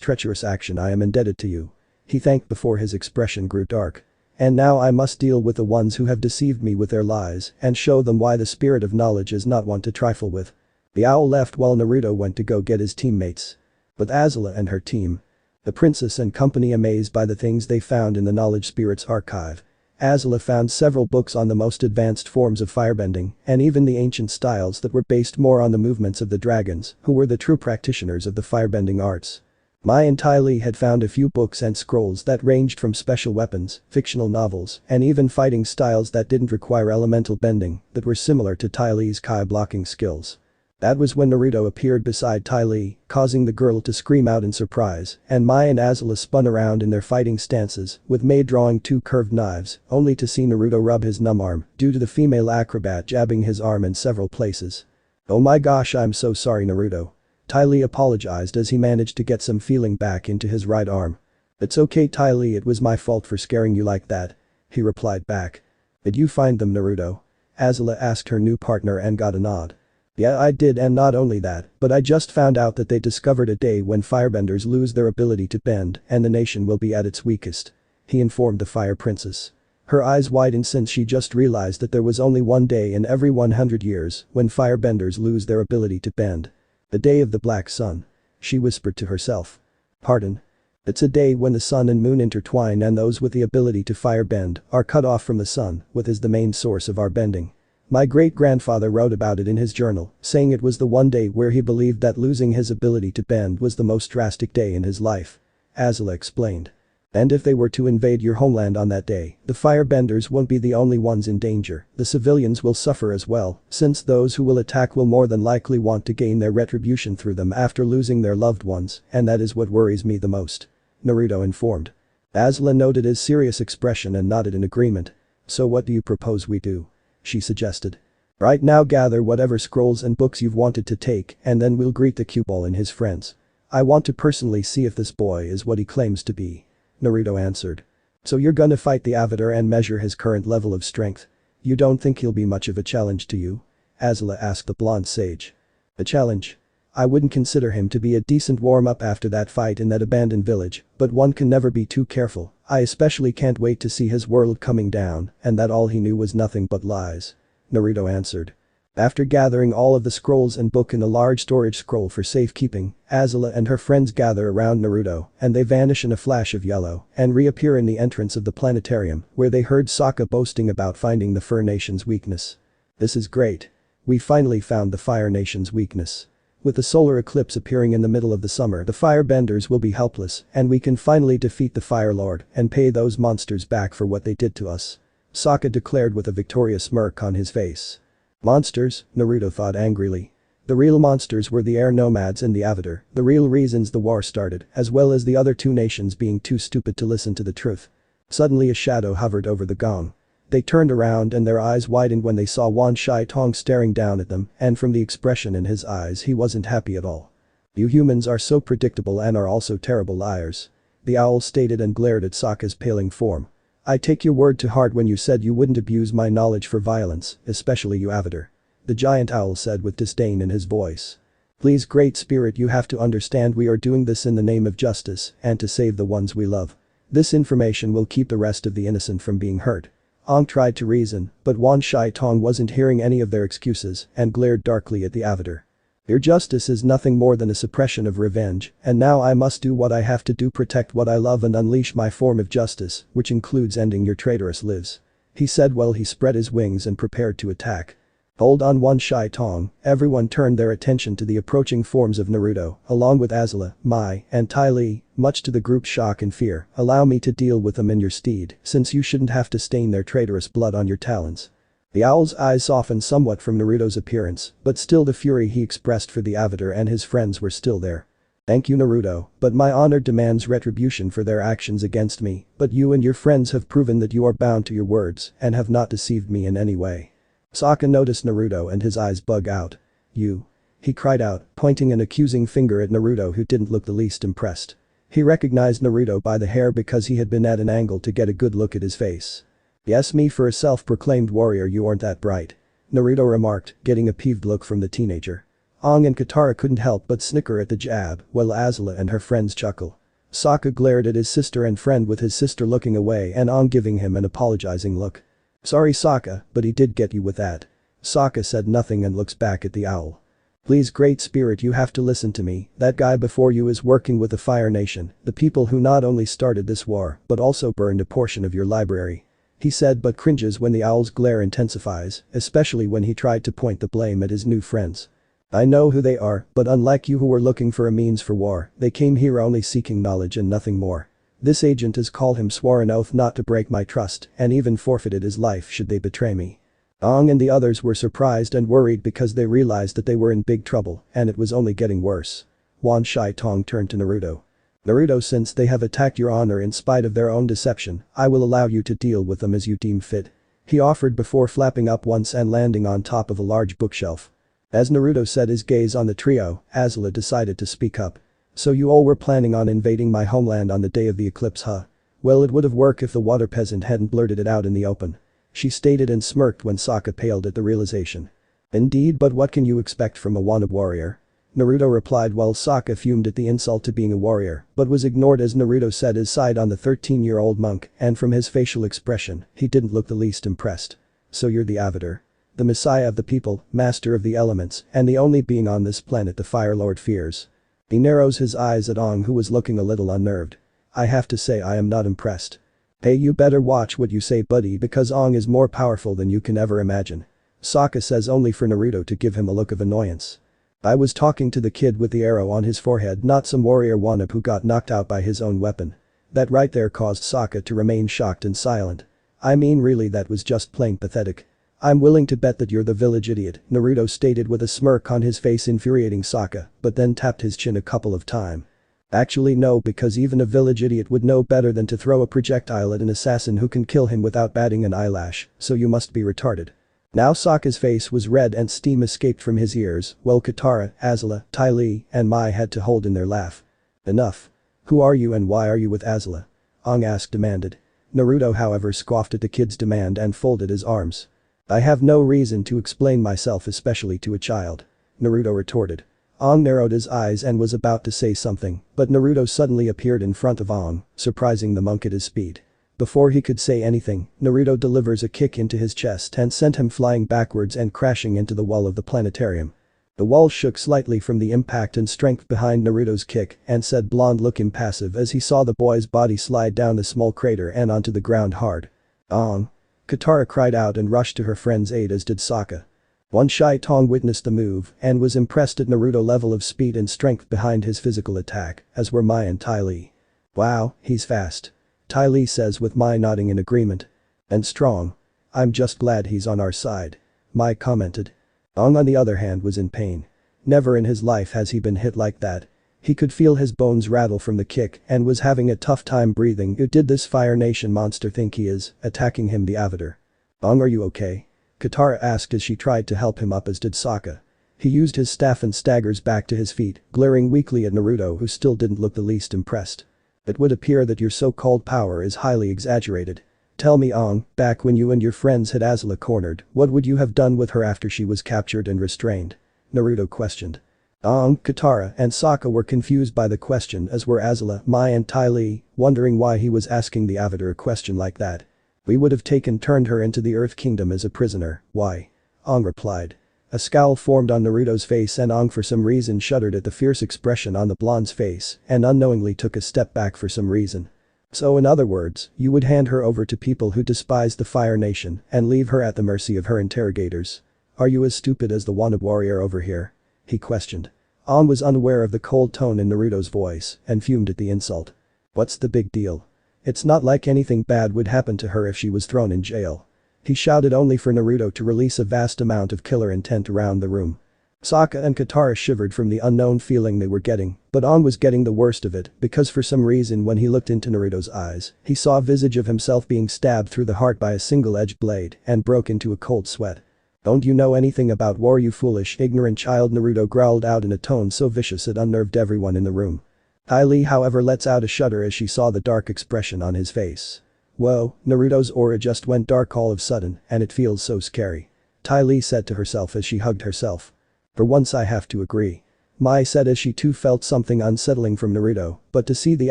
treacherous action I am indebted to you." He thanked before his expression grew dark. "And now I must deal with the ones who have deceived me with their lies and show them why the spirit of knowledge is not one to trifle with." The owl left while Naruto went to go get his teammates. But Azula and her team. The princess and company amazed by the things they found in the knowledge spirit's archive. Azula found several books on the most advanced forms of firebending and even the ancient styles that were based more on the movements of the dragons, who were the true practitioners of the firebending arts. Mai and Ty Lee had found a few books and scrolls that ranged from special weapons, fictional novels, and even fighting styles that didn't require elemental bending that were similar to Ty Lee's Kai blocking skills. That was when Naruto appeared beside Ty Lee, causing the girl to scream out in surprise, and Mai and Azula spun around in their fighting stances, with Mai drawing two curved knives, only to see Naruto rub his numb arm due to the female acrobat jabbing his arm in several places. "Oh my gosh, I'm so sorry, Naruto." Ty Lee apologized as he managed to get some feeling back into his right arm. "It's okay, Ty Lee, it was my fault for scaring you like that," he replied back. "Did you find them, Naruto?" Azula asked her new partner and got a nod. "Yeah, I did, and not only that, but I just found out that they discovered a day when firebenders lose their ability to bend and the nation will be at its weakest," he informed the Fire Princess. Her eyes widened since she just realized that there was only one day in every 100 years when firebenders lose their ability to bend. "The day of the Black Sun," she whispered to herself. "Pardon? It's a day when the sun and moon intertwine and those with the ability to firebend are cut off from the sun, which is the main source of our bending. My great-grandfather wrote about it in his journal, saying it was the one day where he believed that losing his ability to bend was the most drastic day in his life," Azula explained. "And if they were to invade your homeland on that day, the firebenders won't be the only ones in danger, the civilians will suffer as well, since those who will attack will more than likely want to gain their retribution through them after losing their loved ones, and that is what worries me the most," Naruto informed. Azula noted his serious expression and nodded in agreement. "So what do you propose we do?" she suggested. "Right now, gather whatever scrolls and books you've wanted to take and then we'll greet the cue ball and his friends. I want to personally see if this boy is what he claims to be," Naruto answered. "So you're gonna fight the Avatar and measure his current level of strength? You don't think he'll be much of a challenge to you?" Azula asked the blonde sage. "A challenge? I wouldn't consider him to be a decent warm-up after that fight in that abandoned village, but one can never be too careful. I especially can't wait to see his world coming down and that all he knew was nothing but lies," Naruto answered. After gathering all of the scrolls and book in a large storage scroll for safekeeping, Azula and her friends gather around Naruto and they vanish in a flash of yellow and reappear in the entrance of the planetarium where they heard Sokka boasting about finding the Fire Nation's weakness. "This is great. We finally found the Fire Nation's weakness. With the solar eclipse appearing in the middle of the summer, the firebenders will be helpless and we can finally defeat the Fire Lord and pay those monsters back for what they did to us," Sokka declared with a victorious smirk on his face. Monsters, Naruto thought angrily. The real monsters were the air nomads and the Avatar, the real reasons the war started, as well as the other two nations being too stupid to listen to the truth. Suddenly a shadow hovered over the gong. They turned around and their eyes widened when they saw Wan Shai Tong staring down at them, and from the expression in his eyes he wasn't happy at all. "You humans are so predictable and are also terrible liars," the owl stated and glared at Sokka's paling form. "I take your word to heart when you said you wouldn't abuse my knowledge for violence, especially you Avatar," the giant owl said with disdain in his voice. "Please, Great Spirit, you have to understand we are doing this in the name of justice and to save the ones we love. This information will keep the rest of the innocent from being hurt." Aang tried to reason, but Wan Shai Tong wasn't hearing any of their excuses and glared darkly at the Avatar. "Your justice is nothing more than a suppression of revenge, and now I must do what I have to do, protect what I love and unleash my form of justice, which includes ending your traitorous lives," he said while he spread his wings and prepared to attack. "Hold on, Wan Shai Tong," everyone turned their attention to the approaching forms of Naruto, along with Azula, Mai, and Ty Lee, much to the group's shock and fear. "Allow me to deal with them in your stead, since you shouldn't have to stain their traitorous blood on your talons." The owl's eyes softened somewhat from Naruto's appearance, but still the fury he expressed for the Avatar and his friends were still there. "Thank you, Naruto, but my honor demands retribution for their actions against me, but you and your friends have proven that you are bound to your words and have not deceived me in any way." Sokka noticed Naruto and his eyes bug out. "You?" he cried out, pointing an accusing finger at Naruto who didn't look the least impressed. He recognized Naruto by the hair because he had been at an angle to get a good look at his face. "Yes, me for a self-proclaimed warrior, you aren't that bright," Naruto remarked, getting a peeved look from the teenager. Aang and Katara couldn't help but snicker at the jab, while Azula and her friends chuckle. Sokka glared at his sister and friend with his sister looking away and Aang giving him an apologizing look. "Sorry Sokka, but he did get you with that." Sokka said nothing and looks back at the owl. "Please, Great Spirit, you have to listen to me, that guy before you is working with the Fire Nation, the people who not only started this war but also burned a portion of your library," he said, but cringes when the owl's glare intensifies, especially when he tried to point the blame at his new friends. I know who they are, but unlike you who were looking for a means for war, they came here only seeking knowledge and nothing more. This agent has called him swore an oath not to break my trust and even forfeited his life should they betray me. Aang and the others were surprised and worried because they realized that they were in big trouble and it was only getting worse. Wan Shai Tong turned to Naruto. Naruto, since they have attacked your honor in spite of their own deception, I will allow you to deal with them as you deem fit. He offered before flapping up once and landing on top of a large bookshelf. As Naruto set his gaze on the trio, AvatarLA decided to speak up. So you all were planning on invading my homeland on the day of the eclipse, huh? Well, it would have worked if the water peasant hadn't blurted it out in the open. She stated and smirked when Sokka paled at the realization. Indeed, but what can you expect from a wannabe warrior? Naruto replied while Sokka fumed at the insult to being a warrior, but was ignored as Naruto set his side on the 13-year-old monk, and from his facial expression, he didn't look the least impressed. So you're the Avatar. The messiah of the people, master of the elements, and the only being on this planet the Fire Lord fears. He narrows his eyes at Aang, who was looking a little unnerved. I have to say I am not impressed. Hey, you better watch what you say, buddy, because Aang is more powerful than you can ever imagine. Sokka says, only for Naruto to give him a look of annoyance. I was talking to the kid with the arrow on his forehead, not some warrior wannabe who got knocked out by his own weapon. That right there caused Sokka to remain shocked and silent. I mean, really, that was just plain pathetic. I'm willing to bet that you're the village idiot, Naruto stated with a smirk on his face, infuriating Sokka, but then tapped his chin a couple of times. Actually no, because even a village idiot would know better than to throw a projectile at an assassin who can kill him without batting an eyelash, so you must be retarded. Now Sokka's face was red and steam escaped from his ears, while Katara, AvatarLA, Ty Lee, and Mai had to hold in their laugh. Enough. Who are you and why are you with AvatarLA? Aang asked demanded. Naruto however scoffed at the kid's demand and folded his arms. I have no reason to explain myself, especially to a child. Naruto retorted. Aang narrowed his eyes and was about to say something, but Naruto suddenly appeared in front of Aang, surprising the monk at his speed. Before he could say anything, Naruto delivers a kick into his chest and sent him flying backwards and crashing into the wall of the planetarium. The wall shook slightly from the impact and strength behind Naruto's kick, and said blonde looked impassive as he saw the boy's body slide down the small crater and onto the ground hard. Aang! Katara cried out and rushed to her friend's aid, as did Sokka. Wan Shai Tong witnessed the move and was impressed at Naruto's level of speed and strength behind his physical attack, as were Mai and Ty Lee. Wow, he's fast. Ty Lee says with Mai nodding in agreement. And strong. I'm just glad he's on our side. Mai commented. Aang on the other hand was in pain. Never in his life has he been hit like that. He could feel his bones rattle from the kick and was having a tough time breathing. Who did this Fire Nation monster think he is, attacking him, the Avatar? Aang, are you okay? Katara asked as she tried to help him up, as did Sokka. He used his staff and staggers back to his feet, glaring weakly at Naruto, who still didn't look the least impressed. It would appear that your so-called power is highly exaggerated. Tell me, Aang, back when you and your friends had AvatarLA cornered, what would you have done with her after she was captured and restrained? Naruto questioned. Aang, Katara, and Sokka were confused by the question, as were AvatarLA, Mai and Ty Lee, wondering why he was asking the Avatar a question like that. We would have turned her into the Earth Kingdom as a prisoner. Why? Aang replied. A scowl formed on Naruto's face and Aang for some reason shuddered at the fierce expression on the blonde's face and unknowingly took a step back for some reason. So in other words, you would hand her over to people who despise the Fire Nation and leave her at the mercy of her interrogators. Are you as stupid as the wanted warrior over here? He questioned. Aang was unaware of the cold tone in Naruto's voice and fumed at the insult. What's the big deal? It's not like anything bad would happen to her if she was thrown in jail. He shouted, only for Naruto to release a vast amount of killer intent around the room. Sokka and Katara shivered from the unknown feeling they were getting, but Aang was getting the worst of it because for some reason when he looked into Naruto's eyes, he saw a visage of himself being stabbed through the heart by a single-edged blade and broke into a cold sweat. Don't you know anything about war, you foolish, ignorant child? Naruto growled out in a tone so vicious it unnerved everyone in the room. Ty Lee however lets out a shudder as she saw the dark expression on his face. Whoa, Naruto's aura just went dark all of a sudden and it feels so scary. Ty Lee said to herself as she hugged herself. For once I have to agree. Mai said as she too felt something unsettling from Naruto, but to see the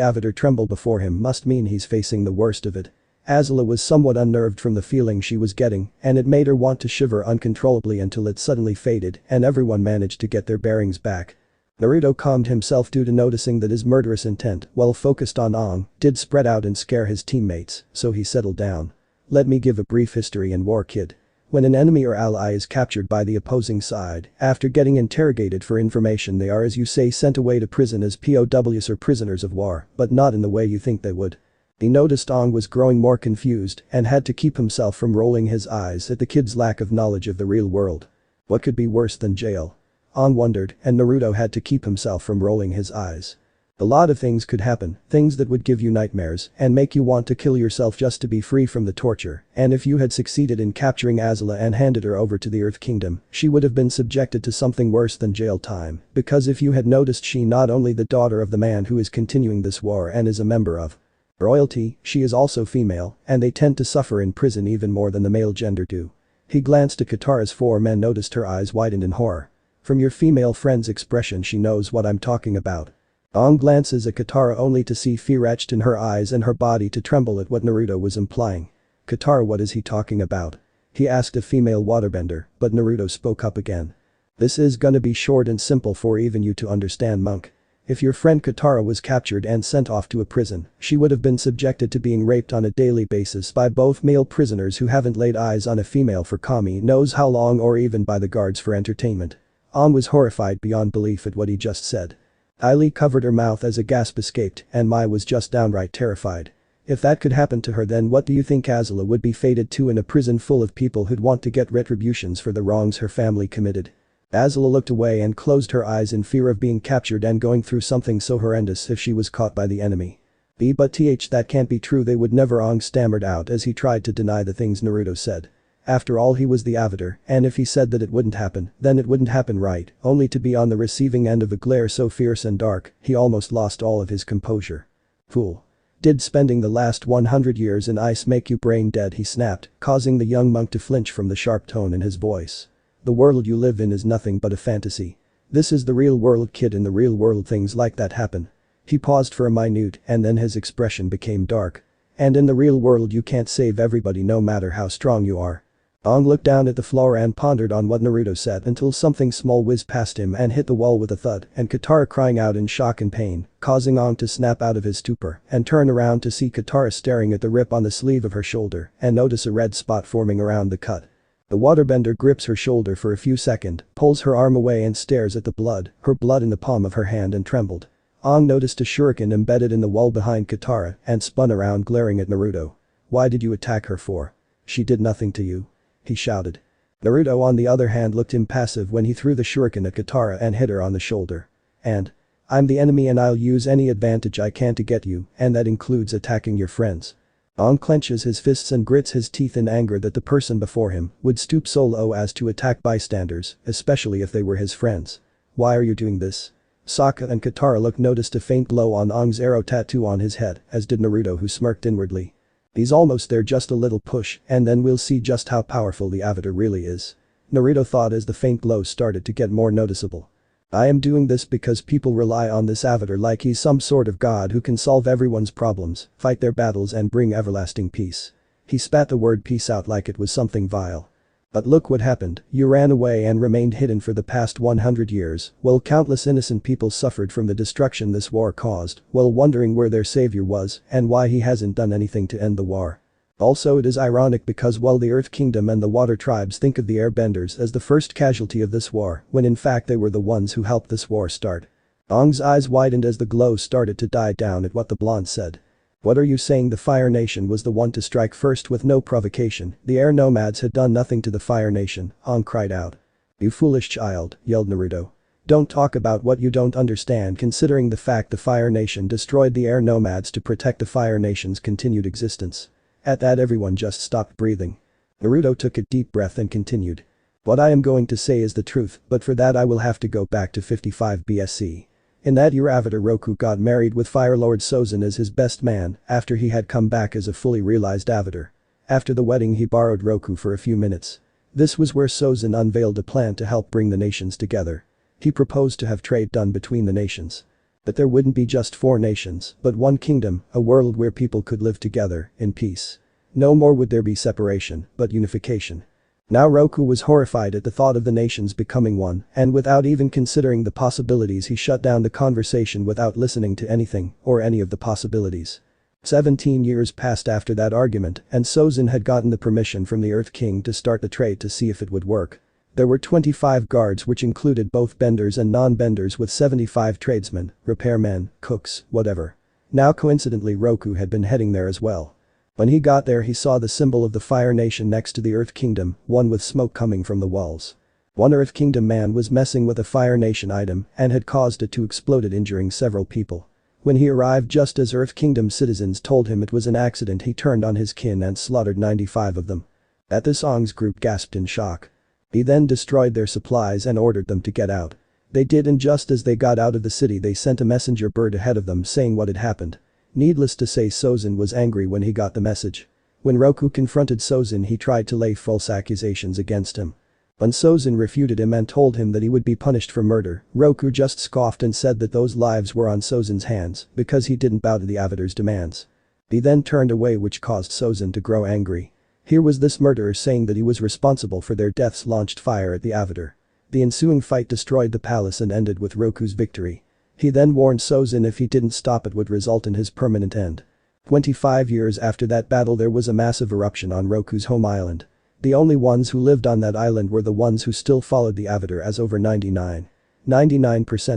Avatar tremble before him must mean he's facing the worst of it. AvatarLA was somewhat unnerved from the feeling she was getting and it made her want to shiver uncontrollably until it suddenly faded and everyone managed to get their bearings back. Naruto calmed himself due to noticing that his murderous intent, while focused on Aang, did spread out and scare his teammates, so he settled down. Let me give a brief history in war, kid. When an enemy or ally is captured by the opposing side, after getting interrogated for information they are, as you say, sent away to prison as POWs or prisoners of war, but not in the way you think they would. He noticed Aang was growing more confused and had to keep himself from rolling his eyes at the kid's lack of knowledge of the real world. What could be worse than jail? Aang wondered, and Naruto had to keep himself from rolling his eyes. A lot of things could happen, things that would give you nightmares and make you want to kill yourself just to be free from the torture, and if you had succeeded in capturing Azula and handed her over to the Earth Kingdom, she would have been subjected to something worse than jail time, because if you had noticed, she not only the daughter of the man who is continuing this war and is a member of royalty, she is also female, and they tend to suffer in prison even more than the male gender do. He glanced at Katara's form and noticed her eyes widened in horror. From your female friend's expression she knows what I'm talking about. Aang glances at Katara only to see fear etched in her eyes and her body to tremble at what Naruto was implying. Katara, what is he talking about? He asked a female waterbender, but Naruto spoke up again. This is gonna be short and simple for even you to understand, monk. If your friend Katara was captured and sent off to a prison, she would have been subjected to being raped on a daily basis by both male prisoners who haven't laid eyes on a female for Kami knows how long, or even by the guards for entertainment. Aang was horrified beyond belief at what he just said. Ailee covered her mouth as a gasp escaped, and Mai was just downright terrified. If that could happen to her, then what do you think Azula would be fated to in a prison full of people who'd want to get retributions for the wrongs her family committed? Azula looked away and closed her eyes in fear of being captured and going through something so horrendous if she was caught by the enemy. But that can't be true, they would never, Aang stammered out as he tried to deny the things Naruto said. After all, he was the Avatar, and if he said that it wouldn't happen, then it wouldn't happen, right? Only to be on the receiving end of a glare so fierce and dark, he almost lost all of his composure. Fool. Did spending the last 100 years in ice make you brain dead? He snapped, causing the young monk to flinch from the sharp tone in his voice. The world you live in is nothing but a fantasy. This is the real world, kid. In the real world things like that happen. He paused for a minute and then his expression became dark. And in the real world you can't save everybody no matter how strong you are. Aang looked down at the floor and pondered on what Naruto said until something small whizzed past him and hit the wall with a thud, and Katara crying out in shock and pain, causing Aang to snap out of his stupor and turn around to see Katara staring at the rip on the sleeve of her shoulder and notice a red spot forming around the cut. The waterbender grips her shoulder for a few seconds, pulls her arm away and stares at the blood, her blood in the palm of her hand, and trembled. Aang noticed a shuriken embedded in the wall behind Katara and spun around glaring at Naruto. Why did you attack her for? She did nothing to you. He shouted. Naruto on the other hand looked impassive when he threw the shuriken at Katara and hit her on the shoulder. And? I'm the enemy and I'll use any advantage I can to get you, and that includes attacking your friends. Aang clenches his fists and grits his teeth in anger that the person before him would stoop so low as to attack bystanders, especially if they were his friends. Why are you doing this? Sokka and Katara noticed a faint glow on Aang's arrow tattoo on his head, as did Naruto, who smirked inwardly. He's almost there, just a little push and then we'll see just how powerful the Avatar really is. Naruto thought as the faint glow started to get more noticeable. I am doing this because people rely on this Avatar like he's some sort of god who can solve everyone's problems, fight their battles and bring everlasting peace. He spat the word peace out like it was something vile. But look what happened, you ran away and remained hidden for the past 100 years, while countless innocent people suffered from the destruction this war caused, while wondering where their savior was and why he hasn't done anything to end the war. Also, it is ironic because while the Earth Kingdom and the Water Tribes think of the Airbenders as the first casualty of this war, when in fact they were the ones who helped this war start. Aang's eyes widened as the glow started to die down at what the blonde said. What are you saying? The Fire Nation was the one to strike first with no provocation? The air nomads had done nothing to the Fire Nation, Aang cried out. You foolish child, yelled Naruto. Don't talk about what you don't understand, considering the fact the Fire Nation destroyed the air nomads to protect the Fire Nation's continued existence. At that everyone just stopped breathing. Naruto took a deep breath and continued. What I am going to say is the truth, but for that I will have to go back to 55 BSC. In that year Avatar Roku got married with Fire Lord Sozin as his best man after he had come back as a fully realized Avatar. After the wedding he borrowed Roku for a few minutes. This was where Sozin unveiled a plan to help bring the nations together. He proposed to have trade done between the nations. But there wouldn't be just 4 nations, but one kingdom, a world where people could live together, in peace. No more would there be separation, but unification. Now Roku was horrified at the thought of the nations becoming one, and without even considering the possibilities he shut down the conversation without listening to anything or any of the possibilities. 17 years passed after that argument and Sozin had gotten the permission from the Earth King to start the trade to see if it would work. There were 25 guards which included both benders and non-benders with 75 tradesmen, repairmen, cooks, whatever. Now coincidentally Roku had been heading there as well. When he got there he saw the symbol of the Fire Nation next to the Earth Kingdom, one with smoke coming from the walls. One Earth Kingdom man was messing with a Fire Nation item and had caused it to explode, injuring several people. When he arrived just as Earth Kingdom citizens told him it was an accident, he turned on his kin and slaughtered 95 of them. At this Aang's group gasped in shock. He then destroyed their supplies and ordered them to get out. They did, and just as they got out of the city they sent a messenger bird ahead of them saying what had happened. Needless to say Sozin was angry when he got the message. When Roku confronted Sozin he tried to lay false accusations against him. When Sozin refuted him and told him that he would be punished for murder, Roku just scoffed and said that those lives were on Sozin's hands because he didn't bow to the Avatar's demands. He then turned away, which caused Sozin to grow angry. Here was this murderer saying that he was responsible for their deaths, launched fire at the Avatar. The ensuing fight destroyed the palace and ended with Roku's victory. He then warned Sozin if he didn't stop it would result in his permanent end. 25 years after that battle there was a massive eruption on Roku's home island. The only ones who lived on that island were the ones who still followed the Avatar, as over 99%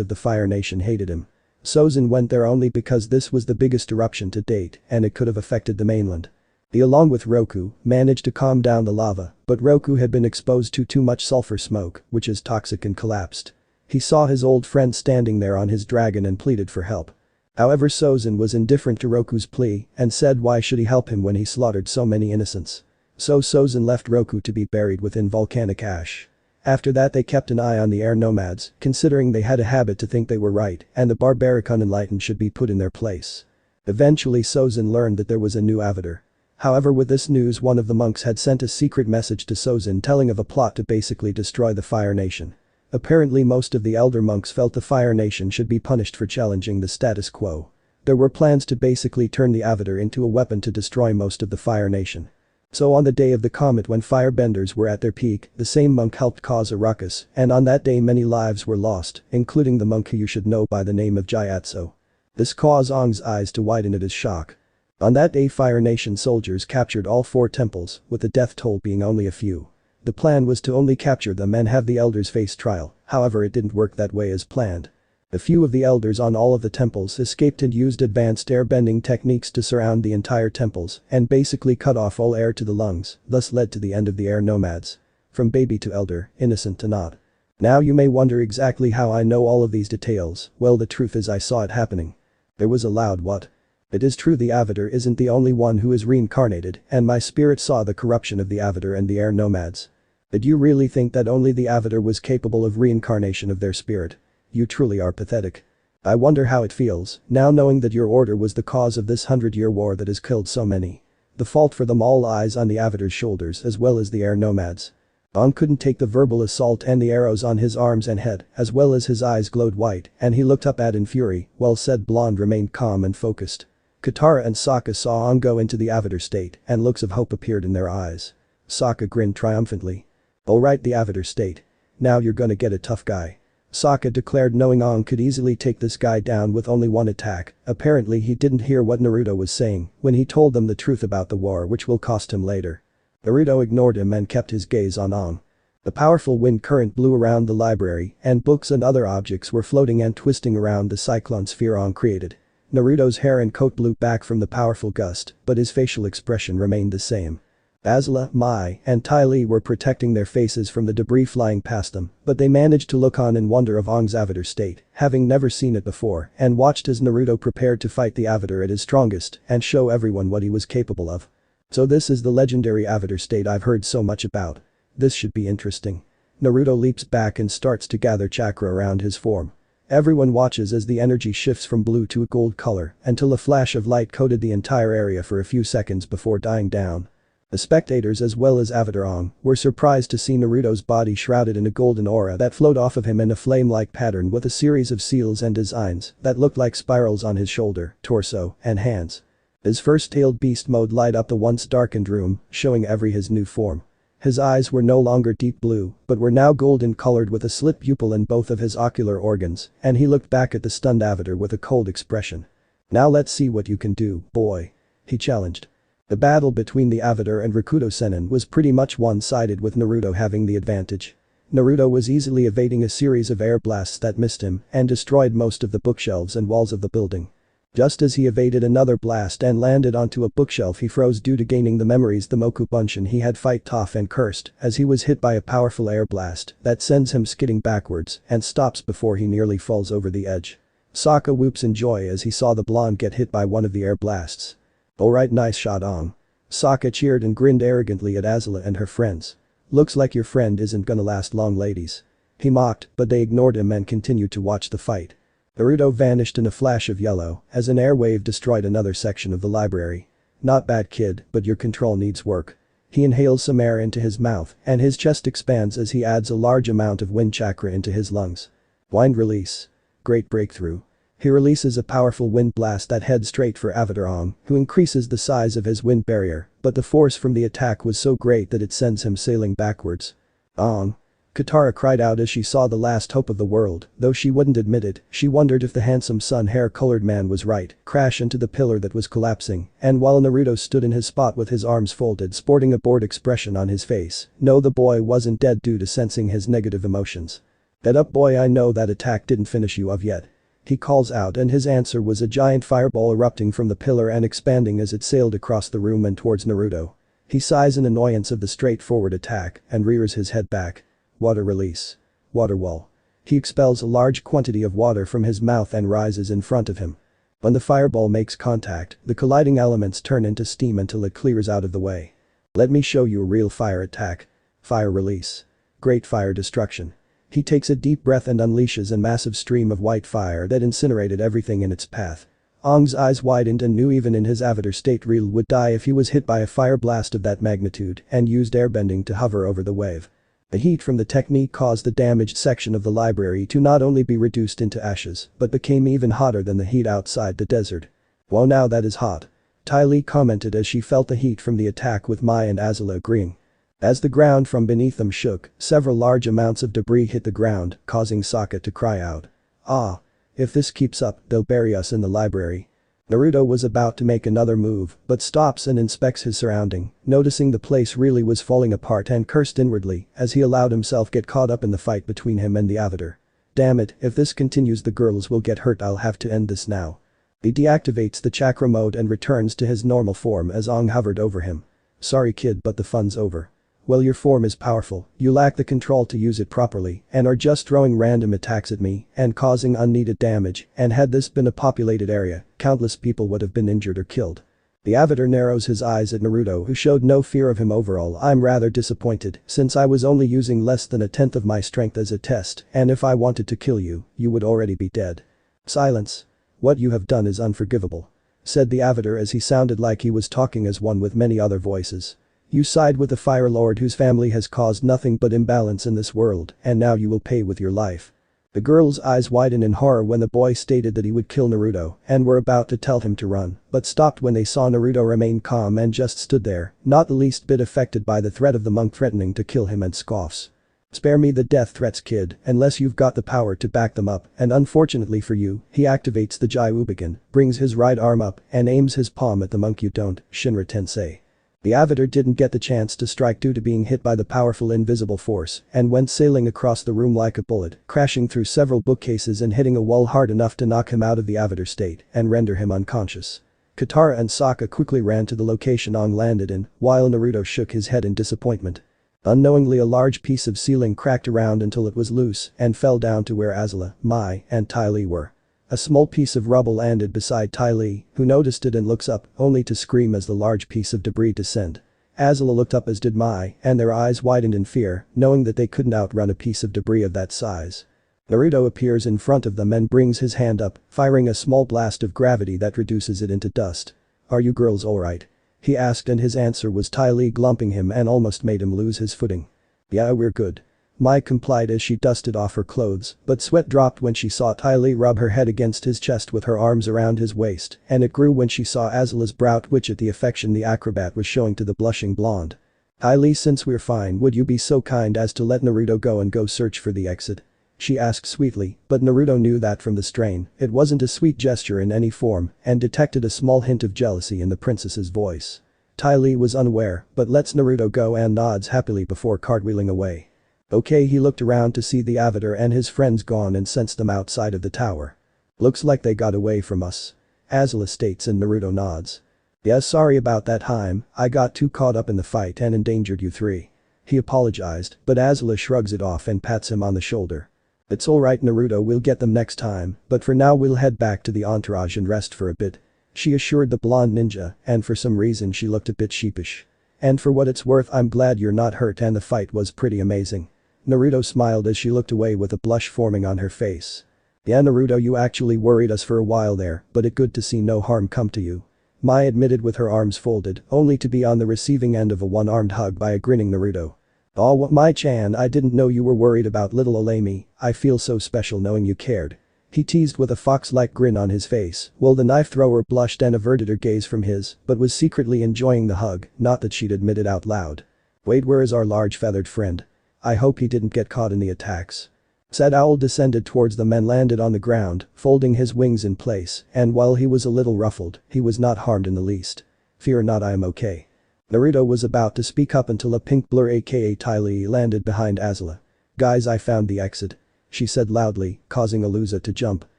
of the Fire Nation hated him. Sozin went there only because this was the biggest eruption to date and it could have affected the mainland. He, along with Roku, managed to calm down the lava, but Roku had been exposed to too much sulfur smoke, which is toxic, and collapsed. He saw his old friend standing there on his dragon and pleaded for help. However, Sozin was indifferent to Roku's plea and said why should he help him when he slaughtered so many innocents. So Sozin left Roku to be buried within volcanic ash. After that they kept an eye on the air nomads, considering they had a habit to think they were right and the barbaric unenlightened should be put in their place. Eventually Sozin learned that there was a new Avatar. However, with this news one of the monks had sent a secret message to Sozin telling of a plot to basically destroy the Fire Nation. Apparently most of the elder monks felt the Fire Nation should be punished for challenging the status quo. There were plans to basically turn the Avatar into a weapon to destroy most of the Fire Nation. So on the day of the comet when firebenders were at their peak, the same monk helped cause a ruckus, and on that day many lives were lost, including the monk who you should know by the name of Gyatso. This caused Aang's eyes to widen at his shock. On that day Fire Nation soldiers captured all 4 temples, with the death toll being only a few. The plan was to only capture them and have the elders face trial, however it didn't work that way as planned. A few of the elders on all of the temples escaped and used advanced airbending techniques to surround the entire temples and basically cut off all air to the lungs, thus led to the end of the air nomads. From baby to elder, innocent to not. Now you may wonder exactly how I know all of these details. Well, the truth is I saw it happening. There was a loud what? It is true the Avatar isn't the only one who is reincarnated, and my spirit saw the corruption of the Avatar and the air nomads. Did you really think that only the Avatar was capable of reincarnation of their spirit? You truly are pathetic. I wonder how it feels, now knowing that your order was the cause of this 100-year war that has killed so many. The fault for them all lies on the Avatar's shoulders as well as the air nomads. Aang couldn't take the verbal assault and the arrows on his arms and head, as well as his eyes glowed white and he looked up at in fury, while said blonde remained calm and focused. Katara and Sokka saw Aang go into the Avatar state and looks of hope appeared in their eyes. Sokka grinned triumphantly. Alright, the Avatar state. Now you're gonna get a tough guy. Sokka declared, knowing Aang could easily take this guy down with only one attack. Apparently he didn't hear what Naruto was saying when he told them the truth about the war, which will cost him later. Naruto ignored him and kept his gaze on Aang. The powerful wind current blew around the library and books and other objects were floating and twisting around the cyclone sphere Aang created. Naruto's hair and coat blew back from the powerful gust, but his facial expression remained the same. Azla, Mai, and Ty Lee were protecting their faces from the debris flying past them, but they managed to look on in wonder of Aang's Avatar state, having never seen it before, and watched as Naruto prepared to fight the Avatar at his strongest and show everyone what he was capable of. So this is the legendary Avatar state I've heard so much about. This should be interesting. Naruto leaps back and starts to gather chakra around his form. Everyone watches as the energy shifts from blue to a gold color until a flash of light coated the entire area for a few seconds before dying down. The spectators as well as Avatar Aang were surprised to see Naruto's body shrouded in a golden aura that flowed off of him in a flame-like pattern with a series of seals and designs that looked like spirals on his shoulder, torso, and hands. His first-tailed beast mode light up the once darkened room, showing his new form. His eyes were no longer deep blue, but were now golden colored with a slit pupil in both of his ocular organs, and he looked back at the stunned Avatar with a cold expression. Now let's see what you can do, boy. He challenged. The battle between the Avatar and Rakuto Sennin was pretty much one-sided with Naruto having the advantage. Naruto was easily evading a series of air blasts that missed him and destroyed most of the bookshelves and walls of the building. Just as he evaded another blast and landed onto a bookshelf, he froze due to gaining the memories the Moku Bunshin he had fight off and cursed as he was hit by a powerful air blast that sends him skidding backwards and stops before he nearly falls over the edge. Sokka whoops in joy as he saw the blonde get hit by one of the air blasts. Alright, nice shot, Aang. Sokka cheered and grinned arrogantly at Azula and her friends. Looks like your friend isn't gonna last long, ladies. He mocked, but they ignored him and continued to watch the fight. Naruto vanished in a flash of yellow as an air wave destroyed another section of the library. Not bad, kid, but your control needs work. He inhales some air into his mouth and his chest expands as he adds a large amount of wind chakra into his lungs. Wind release. Great breakthrough. He releases a powerful wind blast that heads straight for Avatar Aang, who increases the size of his wind barrier, but the force from the attack was so great that it sends him sailing backwards. Aang. Katara cried out as she saw the last hope of the world, though she wouldn't admit it. She wondered if the handsome sun hair-colored man was right, crash into the pillar that was collapsing, and while Naruto stood in his spot with his arms folded sporting a bored expression on his face, no, the boy wasn't dead due to sensing his negative emotions. "Get up, boy, I know that attack didn't finish you off yet." He calls out and his answer was a giant fireball erupting from the pillar and expanding as it sailed across the room and towards Naruto. He sighs in annoyance of the straightforward attack and rears his head back. Water release. Water wall. He expels a large quantity of water from his mouth and rises in front of him. When the fireball makes contact, the colliding elements turn into steam until it clears out of the way. Let me show you a real fire attack. Fire release. Great fire destruction. He takes a deep breath and unleashes a massive stream of white fire that incinerated everything in its path. Aang's eyes widened and knew even in his avatar state Real would die if he was hit by a fire blast of that magnitude and used airbending to hover over the wave. The heat from the technique caused the damaged section of the library to not only be reduced into ashes, but became even hotter than the heat outside the desert. "Wow, now that is hot." Ty Lee commented as she felt the heat from the attack with Mai and Azula agreeing. As the ground from beneath them shook, several large amounts of debris hit the ground, causing Sokka to cry out. "Ah. If this keeps up, they'll bury us in the library." Naruto was about to make another move, but stops and inspects his surrounding, noticing the place really was falling apart and cursed inwardly as he allowed himself get caught up in the fight between him and the Avatar. "Damn it, if this continues the girls will get hurt, I'll have to end this now." He deactivates the chakra mode and returns to his normal form as Aang hovered over him. "Sorry kid, but the fun's over. Well, your form is powerful, you lack the control to use it properly and are just throwing random attacks at me and causing unneeded damage, and had this been a populated area, countless people would have been injured or killed." The Avatar narrows his eyes at Naruto, who showed no fear of him overall. "I'm rather disappointed since I was only using less than a tenth of my strength as a test, and if I wanted to kill you, you would already be dead." "Silence. What you have done is unforgivable," said the Avatar as he sounded like he was talking as one with many other voices. "You side with the Fire Lord whose family has caused nothing but imbalance in this world, and now you will pay with your life." The girl's eyes widened in horror when the boy stated that he would kill Naruto and were about to tell him to run, but stopped when they saw Naruto remain calm and just stood there, not the least bit affected by the threat of the monk threatening to kill him, and scoffs. "Spare me the death threats, kid, unless you've got the power to back them up," and unfortunately for you, he activates the Jai-Ubigan, brings his right arm up and aims his palm at the monk. "You don't, Shinra Tensei." The Avatar didn't get the chance to strike due to being hit by the powerful invisible force and went sailing across the room like a bullet, crashing through several bookcases and hitting a wall hard enough to knock him out of the Avatar state and render him unconscious. Katara and Sokka quickly ran to the location Aang landed in, while Naruto shook his head in disappointment. Unknowingly, a large piece of ceiling cracked around until it was loose and fell down to where Azula, Mai, and Ty Lee were. A small piece of rubble landed beside Ty Lee, who noticed it and looks up, only to scream as the large piece of debris descended. Azula looked up as did Mai, and their eyes widened in fear, knowing that they couldn't outrun a piece of debris of that size. Naruto appears in front of them and brings his hand up, firing a small blast of gravity that reduces it into dust. "Are you girls alright?" he asked, and his answer was Ty Lee glumping him and almost made him lose his footing. "Yeah, we're good." Mai complied as she dusted off her clothes, but sweat dropped when she saw Ty Lee rub her head against his chest with her arms around his waist, and it grew when she saw Azula's brow twitch at the affection the acrobat was showing to the blushing blonde. "Ty Lee, since we're fine, would you be so kind as to let Naruto go and go search for the exit?" she asked sweetly, but Naruto knew that from the strain, it wasn't a sweet gesture in any form and detected a small hint of jealousy in the princess's voice. Ty Lee was unaware, but lets Naruto go and nods happily before cartwheeling away. Okay, he looked around to see the Avatar and his friends gone and sensed them outside of the tower. Looks like they got away from us. Azula states and Naruto nods. Yeah, sorry about that time, I got too caught up in the fight and endangered you three. He apologized, but Azula shrugs it off and pats him on the shoulder. It's alright Naruto, we'll get them next time, but for now we'll head back to the entourage and rest for a bit. She assured the blonde ninja, and for some reason she looked a bit sheepish. And for what it's worth, I'm glad you're not hurt and the fight was pretty amazing. Naruto smiled as she looked away with a blush forming on her face. Yeah Naruto, you actually worried us for a while there, but it's good to see no harm come to you. Mai admitted with her arms folded, only to be on the receiving end of a one-armed hug by a grinning Naruto. Oh what Mai-chan, I didn't know you were worried about little Olemi, I feel so special knowing you cared. He teased with a fox-like grin on his face, while the knife thrower blushed and averted her gaze from his, but was secretly enjoying the hug, not that she'd admit it out loud. Wait, where is our large feathered friend? I hope he didn't get caught in the attacks. Said Owl descended towards them and landed on the ground, folding his wings in place, and while he was a little ruffled, he was not harmed in the least. Fear not, I am okay. Naruto was about to speak up until a pink blur aka Ty Lee landed behind Azula. Guys, I found the exit. She said loudly, causing Ursa to jump.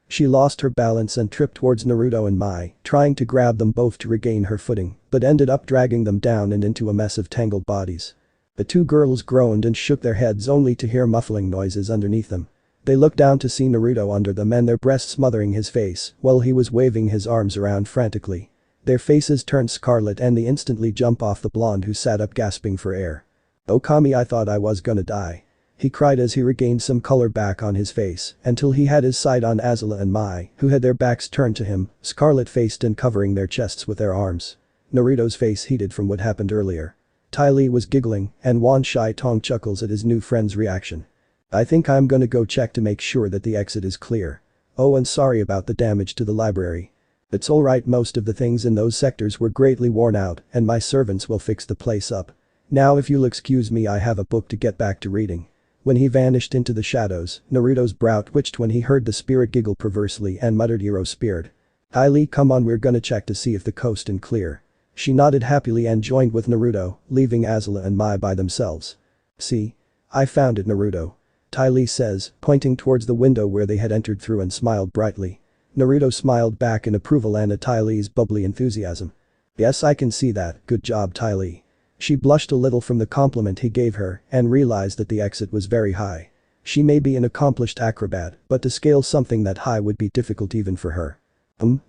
She lost her balance and tripped towards Naruto and Mai, trying to grab them both to regain her footing, but ended up dragging them down and into a mess of tangled bodies. The two girls groaned and shook their heads only to hear muffling noises underneath them. They looked down to see Naruto under them and their breasts smothering his face while he was waving his arms around frantically. Their faces turned scarlet and they instantly jump off the blonde who sat up gasping for air. Okami, I thought I was gonna die. He cried as he regained some color back on his face until he had his sight on Azula and Mai, who had their backs turned to him, scarlet-faced and covering their chests with their arms. Naruto's face heated from what happened earlier. Ty Lee was giggling, and Wan Shai Tong chuckles at his new friend's reaction. I think I'm gonna go check to make sure that the exit is clear. Oh, and sorry about the damage to the library. It's alright, most of the things in those sectors were greatly worn out and my servants will fix the place up. Now if you'll excuse me, I have a book to get back to reading. When he vanished into the shadows, Naruto's brow twitched when he heard the spirit giggle perversely and muttered, "Hero spirit. Ty Lee, come on, we're gonna check to see if the coast is clear." She nodded happily and joined with Naruto, leaving Azula and Mai by themselves. See? I found it, Naruto. Ty Lee says, pointing towards the window where they had entered through and smiled brightly. Naruto smiled back in approval and at Ty Lee's bubbly enthusiasm. Yes, I can see that, good job Ty Lee. She blushed a little from the compliment he gave her and realized that the exit was very high. She may be an accomplished acrobat, but to scale something that high would be difficult even for her.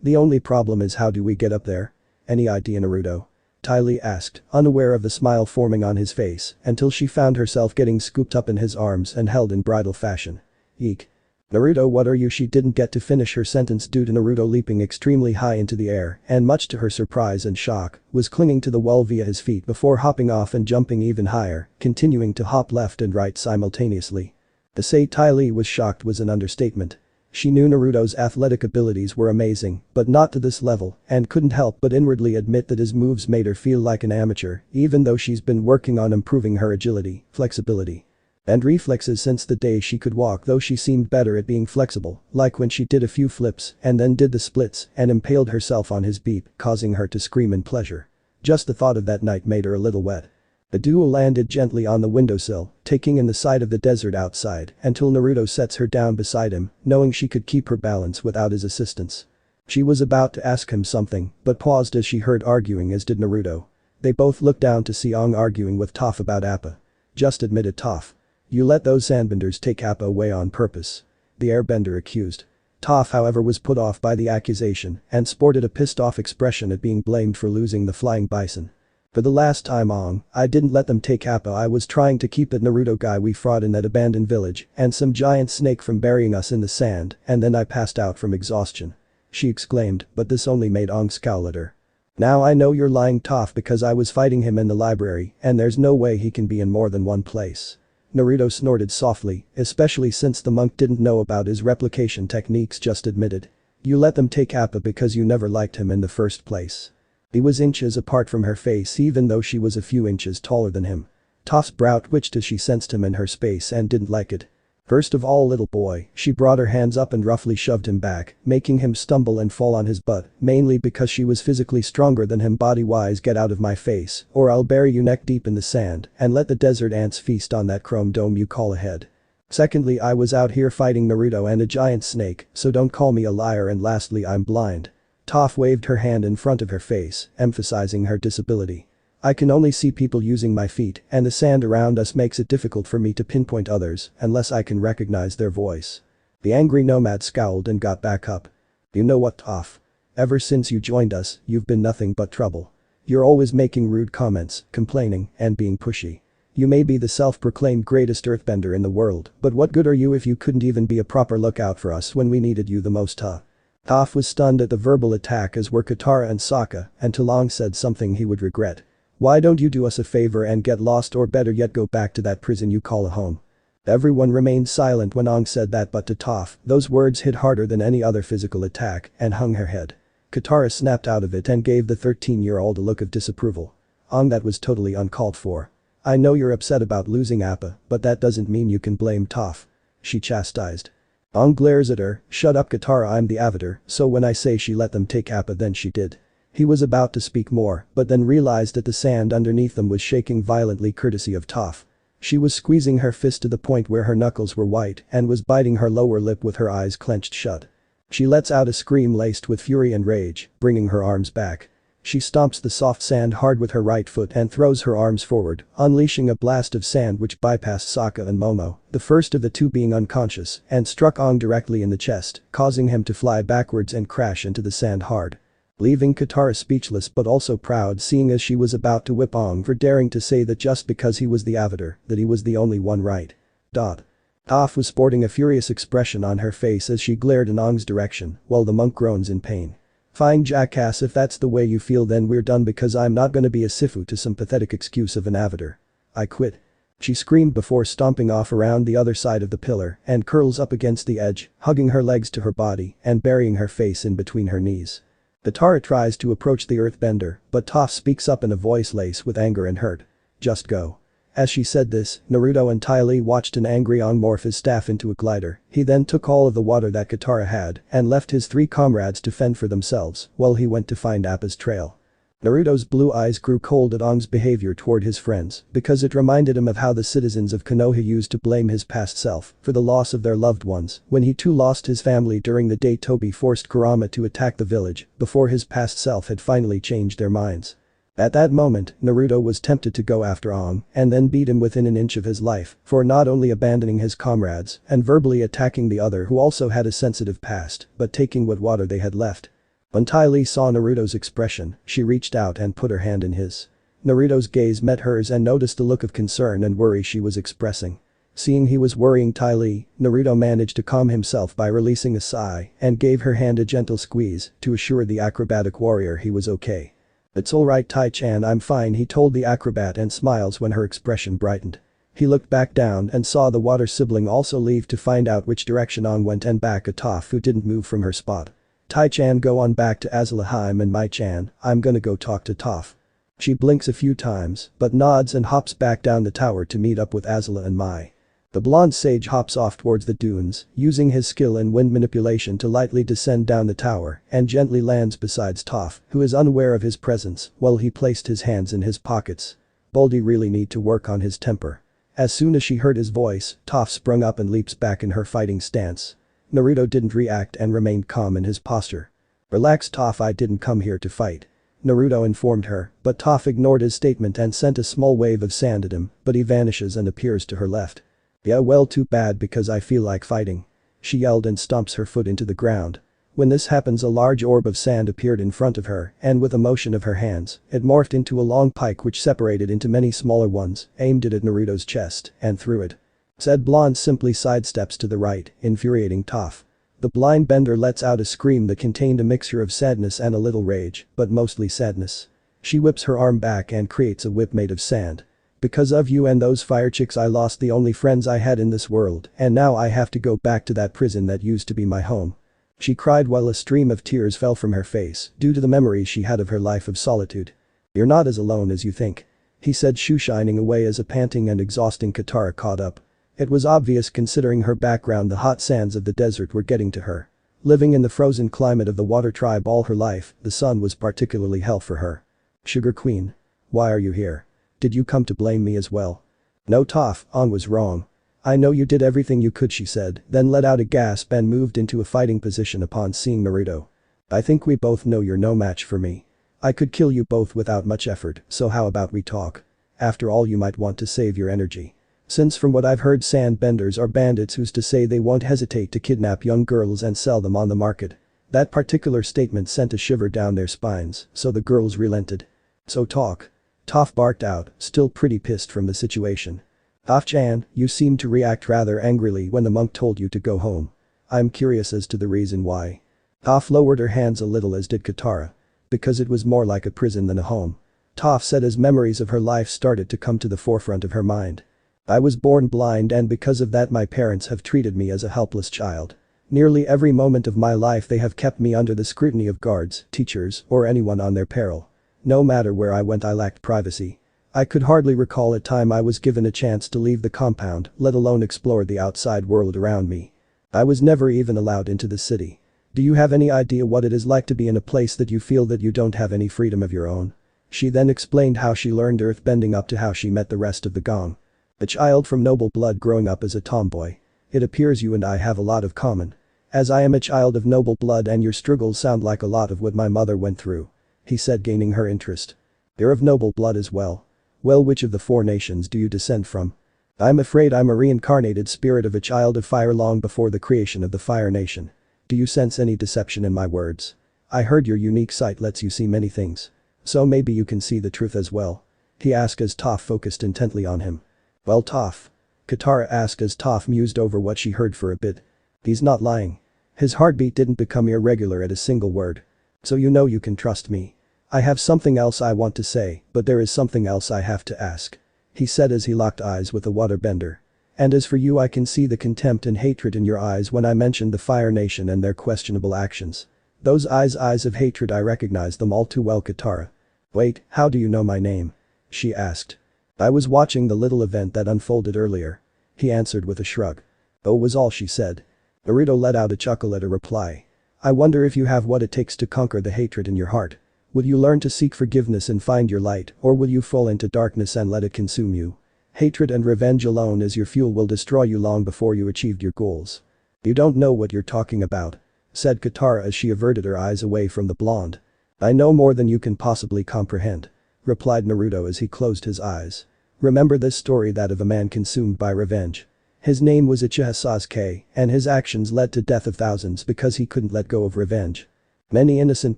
The only problem is how do we get up there? Any idea, Naruto? Ty Lee asked, unaware of the smile forming on his face, until she found herself getting scooped up in his arms and held in bridal fashion. Eek. Naruto, what are you? She didn't get to finish her sentence due to Naruto leaping extremely high into the air and, much to her surprise and shock, was clinging to the wall via his feet before hopping off and jumping even higher, continuing to hop left and right simultaneously. To say Ty Lee was shocked was an understatement. She knew Naruto's athletic abilities were amazing, but not to this level, and couldn't help but inwardly admit that his moves made her feel like an amateur, even though she's been working on improving her agility, flexibility, and reflexes since the day she could walk, though she seemed better at being flexible, like when she did a few flips and then did the splits and impaled herself on his beep, causing her to scream in pleasure. Just the thought of that night made her a little wet. The duo landed gently on the windowsill, taking in the sight of the desert outside until Naruto sets her down beside him, knowing she could keep her balance without his assistance. She was about to ask him something, but paused as she heard arguing, as did Naruto. They both looked down to see Aang arguing with Toph about Appa. Just admitted Toph. You let those sandbenders take Appa away on purpose. The airbender accused. Toph, however, was put off by the accusation and sported a pissed-off expression at being blamed for losing the flying bison. For the last time, Aang, I didn't let them take Appa. I was trying to keep that Naruto guy we fought in that abandoned village and some giant snake from burying us in the sand, and then I passed out from exhaustion. She exclaimed, but this only made Aang scowl at her. Now I know you're lying, Toph, because I was fighting him in the library and there's no way he can be in more than one place. Naruto snorted softly, especially since the monk didn't know about his replication techniques. Just admitted. You let them take Appa because you never liked him in the first place. He was inches apart from her face even though she was a few inches taller than him. Toph's brow twitched as she sensed him in her space and didn't like it. First of all, little boy, she brought her hands up and roughly shoved him back, making him stumble and fall on his butt, mainly because she was physically stronger than him body-wise. Get out of my face, or I'll bury you neck deep in the sand and let the desert ants feast on that chrome dome you call a head. Secondly, I was out here fighting Naruto and a giant snake, so don't call me a liar, and lastly, I'm blind. Toph waved her hand in front of her face, emphasizing her disability. I can only see people using my feet, and the sand around us makes it difficult for me to pinpoint others unless I can recognize their voice. The angry nomad scowled and got back up. You know what, Toph? Ever since you joined us, you've been nothing but trouble. You're always making rude comments, complaining, and being pushy. You may be the self-proclaimed greatest earthbender in the world, but what good are you if you couldn't even be a proper lookout for us when we needed you the most, huh? Toph was stunned at the verbal attack, as were Katara and Sokka, until Aang said something he would regret. Why don't you do us a favor and get lost, or better yet go back to that prison you call a home? Everyone remained silent when Aang said that, but to Toph, those words hit harder than any other physical attack and hung her head. Katara snapped out of it and gave the 13-year-old a look of disapproval. Aang, that was totally uncalled for. I know you're upset about losing Appa, but that doesn't mean you can blame Toph. She chastised. Aang glares at her. Shut up, Katara, I'm the Avatar, so when I say she let them take Appa, then she did. He was about to speak more, but then realized that the sand underneath them was shaking violently, courtesy of Toph. She was squeezing her fist to the point where her knuckles were white and was biting her lower lip with her eyes clenched shut. She lets out a scream laced with fury and rage, bringing her arms back. She stomps the soft sand hard with her right foot and throws her arms forward, unleashing a blast of sand which bypassed Sokka and Momo, the first of the two being unconscious, and struck Aang directly in the chest, causing him to fly backwards and crash into the sand hard. Leaving Katara speechless but also proud, seeing as she was about to whip Aang for daring to say that just because he was the Avatar, that he was the only one right. Toph was sporting a furious expression on her face as she glared in Aang's direction, while the monk groans in pain. Fine, jackass, if that's the way you feel, then we're done, because I'm not gonna be a sifu to some pathetic excuse of an Avatar. I quit. She screamed before stomping off around the other side of the pillar and curls up against the edge, hugging her legs to her body and burying her face in between her knees. Katara tries to approach the earthbender, but Toph speaks up in a voice laced with anger and hurt. Just go. As she said this, Naruto and Ty Lee watched an angry Aang morph his staff into a glider. He then took all of the water that Katara had and left his three comrades to fend for themselves while he went to find Appa's trail. Naruto's blue eyes grew cold at Aang's behavior toward his friends because it reminded him of how the citizens of Konoha used to blame his past self for the loss of their loved ones when he too lost his family during the day Toby forced Kurama to attack the village before his past self had finally changed their minds. At that moment, Naruto was tempted to go after Aang and then beat him within an inch of his life for not only abandoning his comrades and verbally attacking the other who also had a sensitive past, but taking what water they had left. When Ty Lee saw Naruto's expression, she reached out and put her hand in his. Naruto's gaze met hers and noticed the look of concern and worry she was expressing. Seeing he was worrying Ty Lee, Naruto managed to calm himself by releasing a sigh and gave her hand a gentle squeeze to assure the acrobatic warrior he was okay. It's alright, Tai-chan, I'm fine, he told the acrobat and smiles when her expression brightened. He looked back down and saw the water sibling also leave to find out which direction Aang went and back at Toph, who didn't move from her spot. Tai-chan, go on back to Azalaheim, and Mai-chan, I'm gonna go talk to Toph. She blinks a few times, but nods and hops back down the tower to meet up with Azala and Mai. The blonde sage hops off towards the dunes, using his skill in wind manipulation to lightly descend down the tower and gently lands beside Toph, who is unaware of his presence while he placed his hands in his pockets. Baldy really need to work on his temper. As soon as she heard his voice, Toph sprung up and leaps back in her fighting stance. Naruto didn't react and remained calm in his posture. Relax, Toph, I didn't come here to fight. Naruto informed her, but Toph ignored his statement and sent a small wave of sand at him, but he vanishes and appears to her left. Yeah, well, too bad, because I feel like fighting. She yelled and stomps her foot into the ground. When this happens, a large orb of sand appeared in front of her and with a motion of her hands, it morphed into a long pike which separated into many smaller ones, aimed it at Naruto's chest and threw it. Said blonde simply sidesteps to the right, infuriating Toph. The blind bender lets out a scream that contained a mixture of sadness and a little rage, but mostly sadness. She whips her arm back and creates a whip made of sand. Because of you and those fire chicks, I lost the only friends I had in this world, and now I have to go back to that prison that used to be my home. She cried while a stream of tears fell from her face due to the memories she had of her life of solitude. You're not as alone as you think. He said, shoe shining away as a panting and exhausting Katara caught up. It was obvious considering her background. The hot sands of the desert were getting to her. Living in the frozen climate of the water tribe all her life, the sun was particularly hell for her. Sugar Queen. Why are you here? Did you come to blame me as well? No Toph, Aang was wrong. I know you did everything you could, she said, then let out a gasp and moved into a fighting position upon seeing Naruto. I think we both know you're no match for me. I could kill you both without much effort, so how about we talk? After all, you might want to save your energy. Since from what I've heard, sandbenders are bandits, who's to say they won't hesitate to kidnap young girls and sell them on the market. That particular statement sent a shiver down their spines, so the girls relented. So talk. Toph barked out, still pretty pissed from the situation. Toph-chan, you seemed to react rather angrily when the monk told you to go home. I'm curious as to the reason why. Toph lowered her hands a little, as did Katara. Because it was more like a prison than a home. Toph said as memories of her life started to come to the forefront of her mind. I was born blind, and because of that my parents have treated me as a helpless child. Nearly every moment of my life they have kept me under the scrutiny of guards, teachers, or anyone on their peril. No matter where I went, I lacked privacy. I could hardly recall a time I was given a chance to leave the compound, let alone explore the outside world around me. I was never even allowed into the city. Do you have any idea what it is like to be in a place that you feel that you don't have any freedom of your own? She then explained how she learned earthbending up to how she met the rest of the gang. A child from noble blood growing up as a tomboy. It appears you and I have a lot of common. As I am a child of noble blood and your struggles sound like a lot of what my mother went through. He said, gaining her interest. You're of noble blood as well. Well, which of the 4 nations do you descend from? I'm afraid I'm a reincarnated spirit of a child of fire long before the creation of the Fire Nation. Do you sense any deception in my words? I heard your unique sight lets you see many things. So maybe you can see the truth as well? He asked as Toph focused intently on him. Well, Toph? Katara asked as Toph mused over what she heard for a bit. He's not lying. His heartbeat didn't become irregular at a single word. So you know you can trust me. I have something else I want to say, but there is something else I have to ask. He said as he locked eyes with the waterbender. And as for you, I can see the contempt and hatred in your eyes when I mentioned the Fire Nation and their questionable actions. Those eyes of hatred, I recognize them all too well, Katara. Wait, how do you know my name? She asked. I was watching the little event that unfolded earlier. He answered with a shrug. Oh, was all she said. Naruto let out a chuckle at her reply. I wonder if you have what it takes to conquer the hatred in your heart. Will you learn to seek forgiveness and find your light, or will you fall into darkness and let it consume you? Hatred and revenge alone as your fuel will destroy you long before you achieved your goals. You don't know what you're talking about, said Katara as she averted her eyes away from the blonde. I know more than you can possibly comprehend, replied Naruto as he closed his eyes. Remember this story, that of a man consumed by revenge. His name was Uchiha Sasuke, and his actions led to death of thousands because he couldn't let go of revenge. Many innocent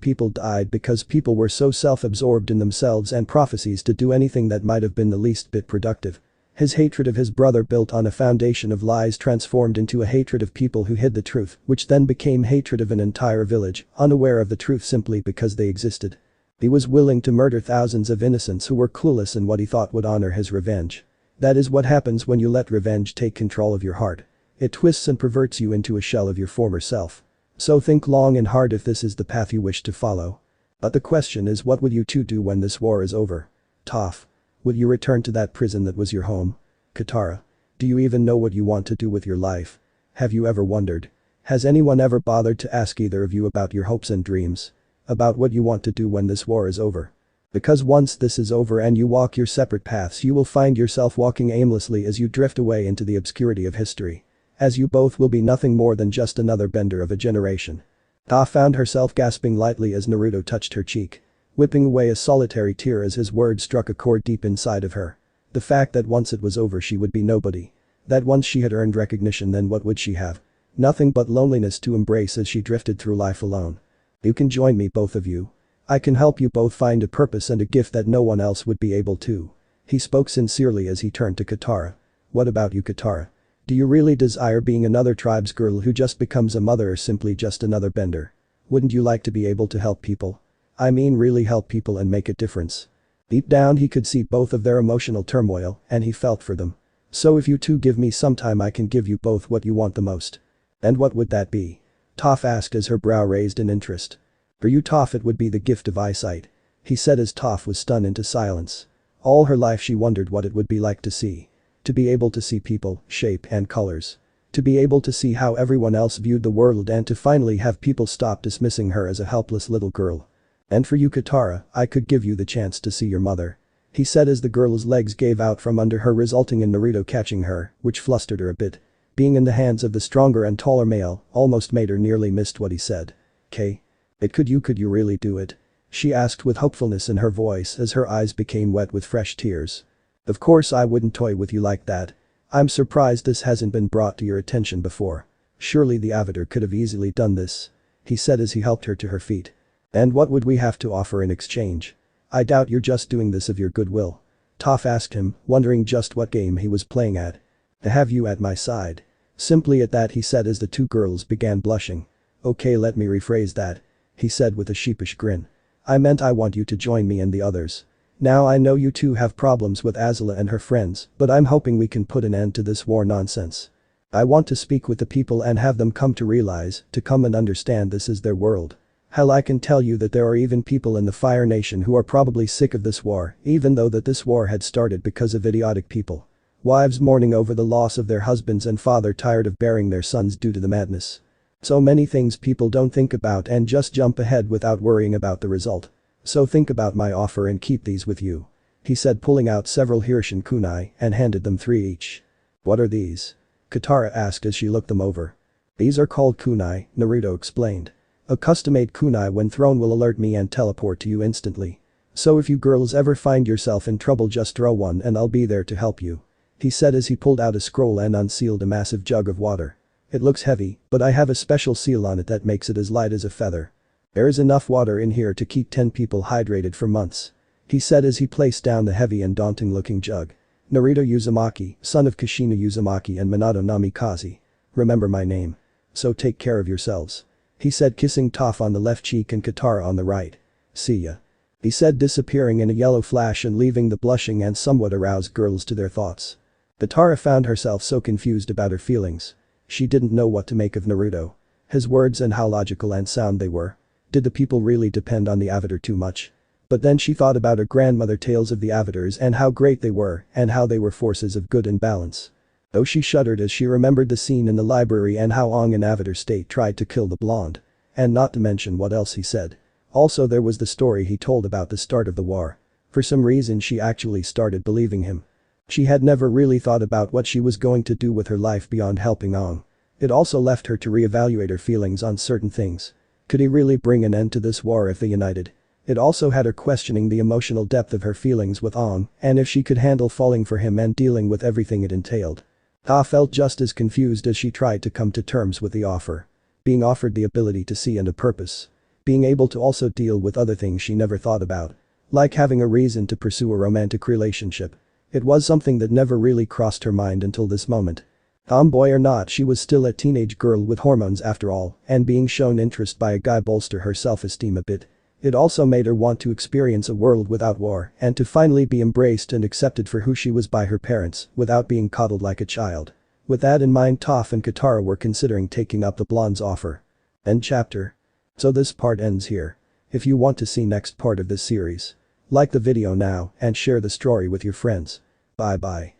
people died because people were so self-absorbed in themselves and prophecies to do anything that might have been the least bit productive. His hatred of his brother, built on a foundation of lies, transformed into a hatred of people who hid the truth, which then became hatred of an entire village, unaware of the truth simply because they existed. He was willing to murder thousands of innocents who were clueless in what he thought would honor his revenge. That is what happens when you let revenge take control of your heart. It twists and perverts you into a shell of your former self. So think long and hard if this is the path you wish to follow. But the question is, what will you two do when this war is over? Toph. Will you return to that prison that was your home? Katara. Do you even know what you want to do with your life? Have you ever wondered? Has anyone ever bothered to ask either of you about your hopes and dreams? About what you want to do when this war is over? Because once this is over and you walk your separate paths, you will find yourself walking aimlessly as you drift away into the obscurity of history. As you both will be nothing more than just another bender of a generation. Ta found herself gasping lightly as Naruto touched her cheek, whipping away a solitary tear as his words struck a chord deep inside of her. The fact that once it was over she would be nobody. That once she had earned recognition, then what would she have? Nothing but loneliness to embrace as she drifted through life alone. You can join me, both of you. I can help you both find a purpose and a gift that no one else would be able to. He spoke sincerely as he turned to Katara. What about you, Katara? Do you really desire being another tribe's girl who just becomes a mother, or simply just another bender? Wouldn't you like to be able to help people? I mean really help people and make a difference. Deep down he could see both of their emotional turmoil and he felt for them. So if you two give me some time, I can give you both what you want the most. And what would that be? Toph asked as her brow raised in interest. For you, Toph, it would be the gift of eyesight. He said as Toph was stunned into silence. All her life she wondered what it would be like to see. To be able to see people, shape and colors. To be able to see how everyone else viewed the world and to finally have people stop dismissing her as a helpless little girl. And for you Katara, I could give you the chance to see your mother. He said as the girl's legs gave out from under her resulting in Naruto catching her, which flustered her a bit. Being in the hands of the stronger and taller male almost made her nearly missed what he said. "K. Could you really do it?" She asked with hopefulness in her voice as her eyes became wet with fresh tears. "Of course I wouldn't toy with you like that. I'm surprised this hasn't been brought to your attention before. Surely the Avatar could have easily done this," he said as he helped her to her feet. "And what would we have to offer in exchange? I doubt you're just doing this of your goodwill." Toph asked him, wondering just what game he was playing at. "To have you at my side." Simply at that he said as the two girls began blushing. "Okay, let me rephrase that," he said with a sheepish grin. "I meant I want you to join me and the others. Now I know you two have problems with Azula and her friends, but I'm hoping we can put an end to this war nonsense. I want to speak with the people and have them come to realize, to come and understand this is their world. Hell, I can tell you that there are even people in the Fire Nation who are probably sick of this war, even though that this war had started because of idiotic people. Wives mourning over the loss of their husbands and father tired of bearing their sons due to the madness. So many things people don't think about and just jump ahead without worrying about the result. So think about my offer and keep these with you," he said pulling out several Hirshin kunai and handed them 3 each. "What are these?" Katara asked as she looked them over. "These are called kunai," Naruto explained. "A custom-made kunai when thrown will alert me and teleport to you instantly. So if you girls ever find yourself in trouble just throw one and I'll be there to help you," he said as he pulled out a scroll and unsealed a massive jug of water. "It looks heavy, but I have a special seal on it that makes it as light as a feather. There is enough water in here to keep 10 people hydrated for months," he said as he placed down the heavy and daunting-looking jug. "Naruto Uzumaki, son of Kushina Uzumaki and Minato Namikaze. Remember my name. So take care of yourselves," he said kissing Toph on the left cheek and Katara on the right. "See ya," he said disappearing in a yellow flash and leaving the blushing and somewhat aroused girls to their thoughts. Katara found herself so confused about her feelings. She didn't know what to make of Naruto. His words and how logical and sound they were. Did the people really depend on the Avatar too much? But then she thought about her grandmother tales of the Avatars and how great they were and how they were forces of good and balance. Though she shuddered as she remembered the scene in the library and how Aang in Avatar state tried to kill the blonde. And not to mention what else he said. Also there was the story he told about the start of the war. For some reason she actually started believing him. She had never really thought about what she was going to do with her life beyond helping Aang. It also left her to reevaluate her feelings on certain things. Could he really bring an end to this war if they united? It also had her questioning the emotional depth of her feelings with Aang and if she could handle falling for him and dealing with everything it entailed. Ta felt just as confused as she tried to come to terms with the offer. Being offered the ability to see and a purpose. Being able to also deal with other things she never thought about. Like having a reason to pursue a romantic relationship. It was something that never really crossed her mind until this moment. Tomboy or not, she was still a teenage girl with hormones after all, and being shown interest by a guy bolster her self-esteem a bit. It also made her want to experience a world without war and to finally be embraced and accepted for who she was by her parents without being coddled like a child. With that in mind, Toph and Katara were considering taking up the blonde's offer. End chapter. So this part ends here. If you want to see next part of this series, like the video now and share the story with your friends. Bye bye.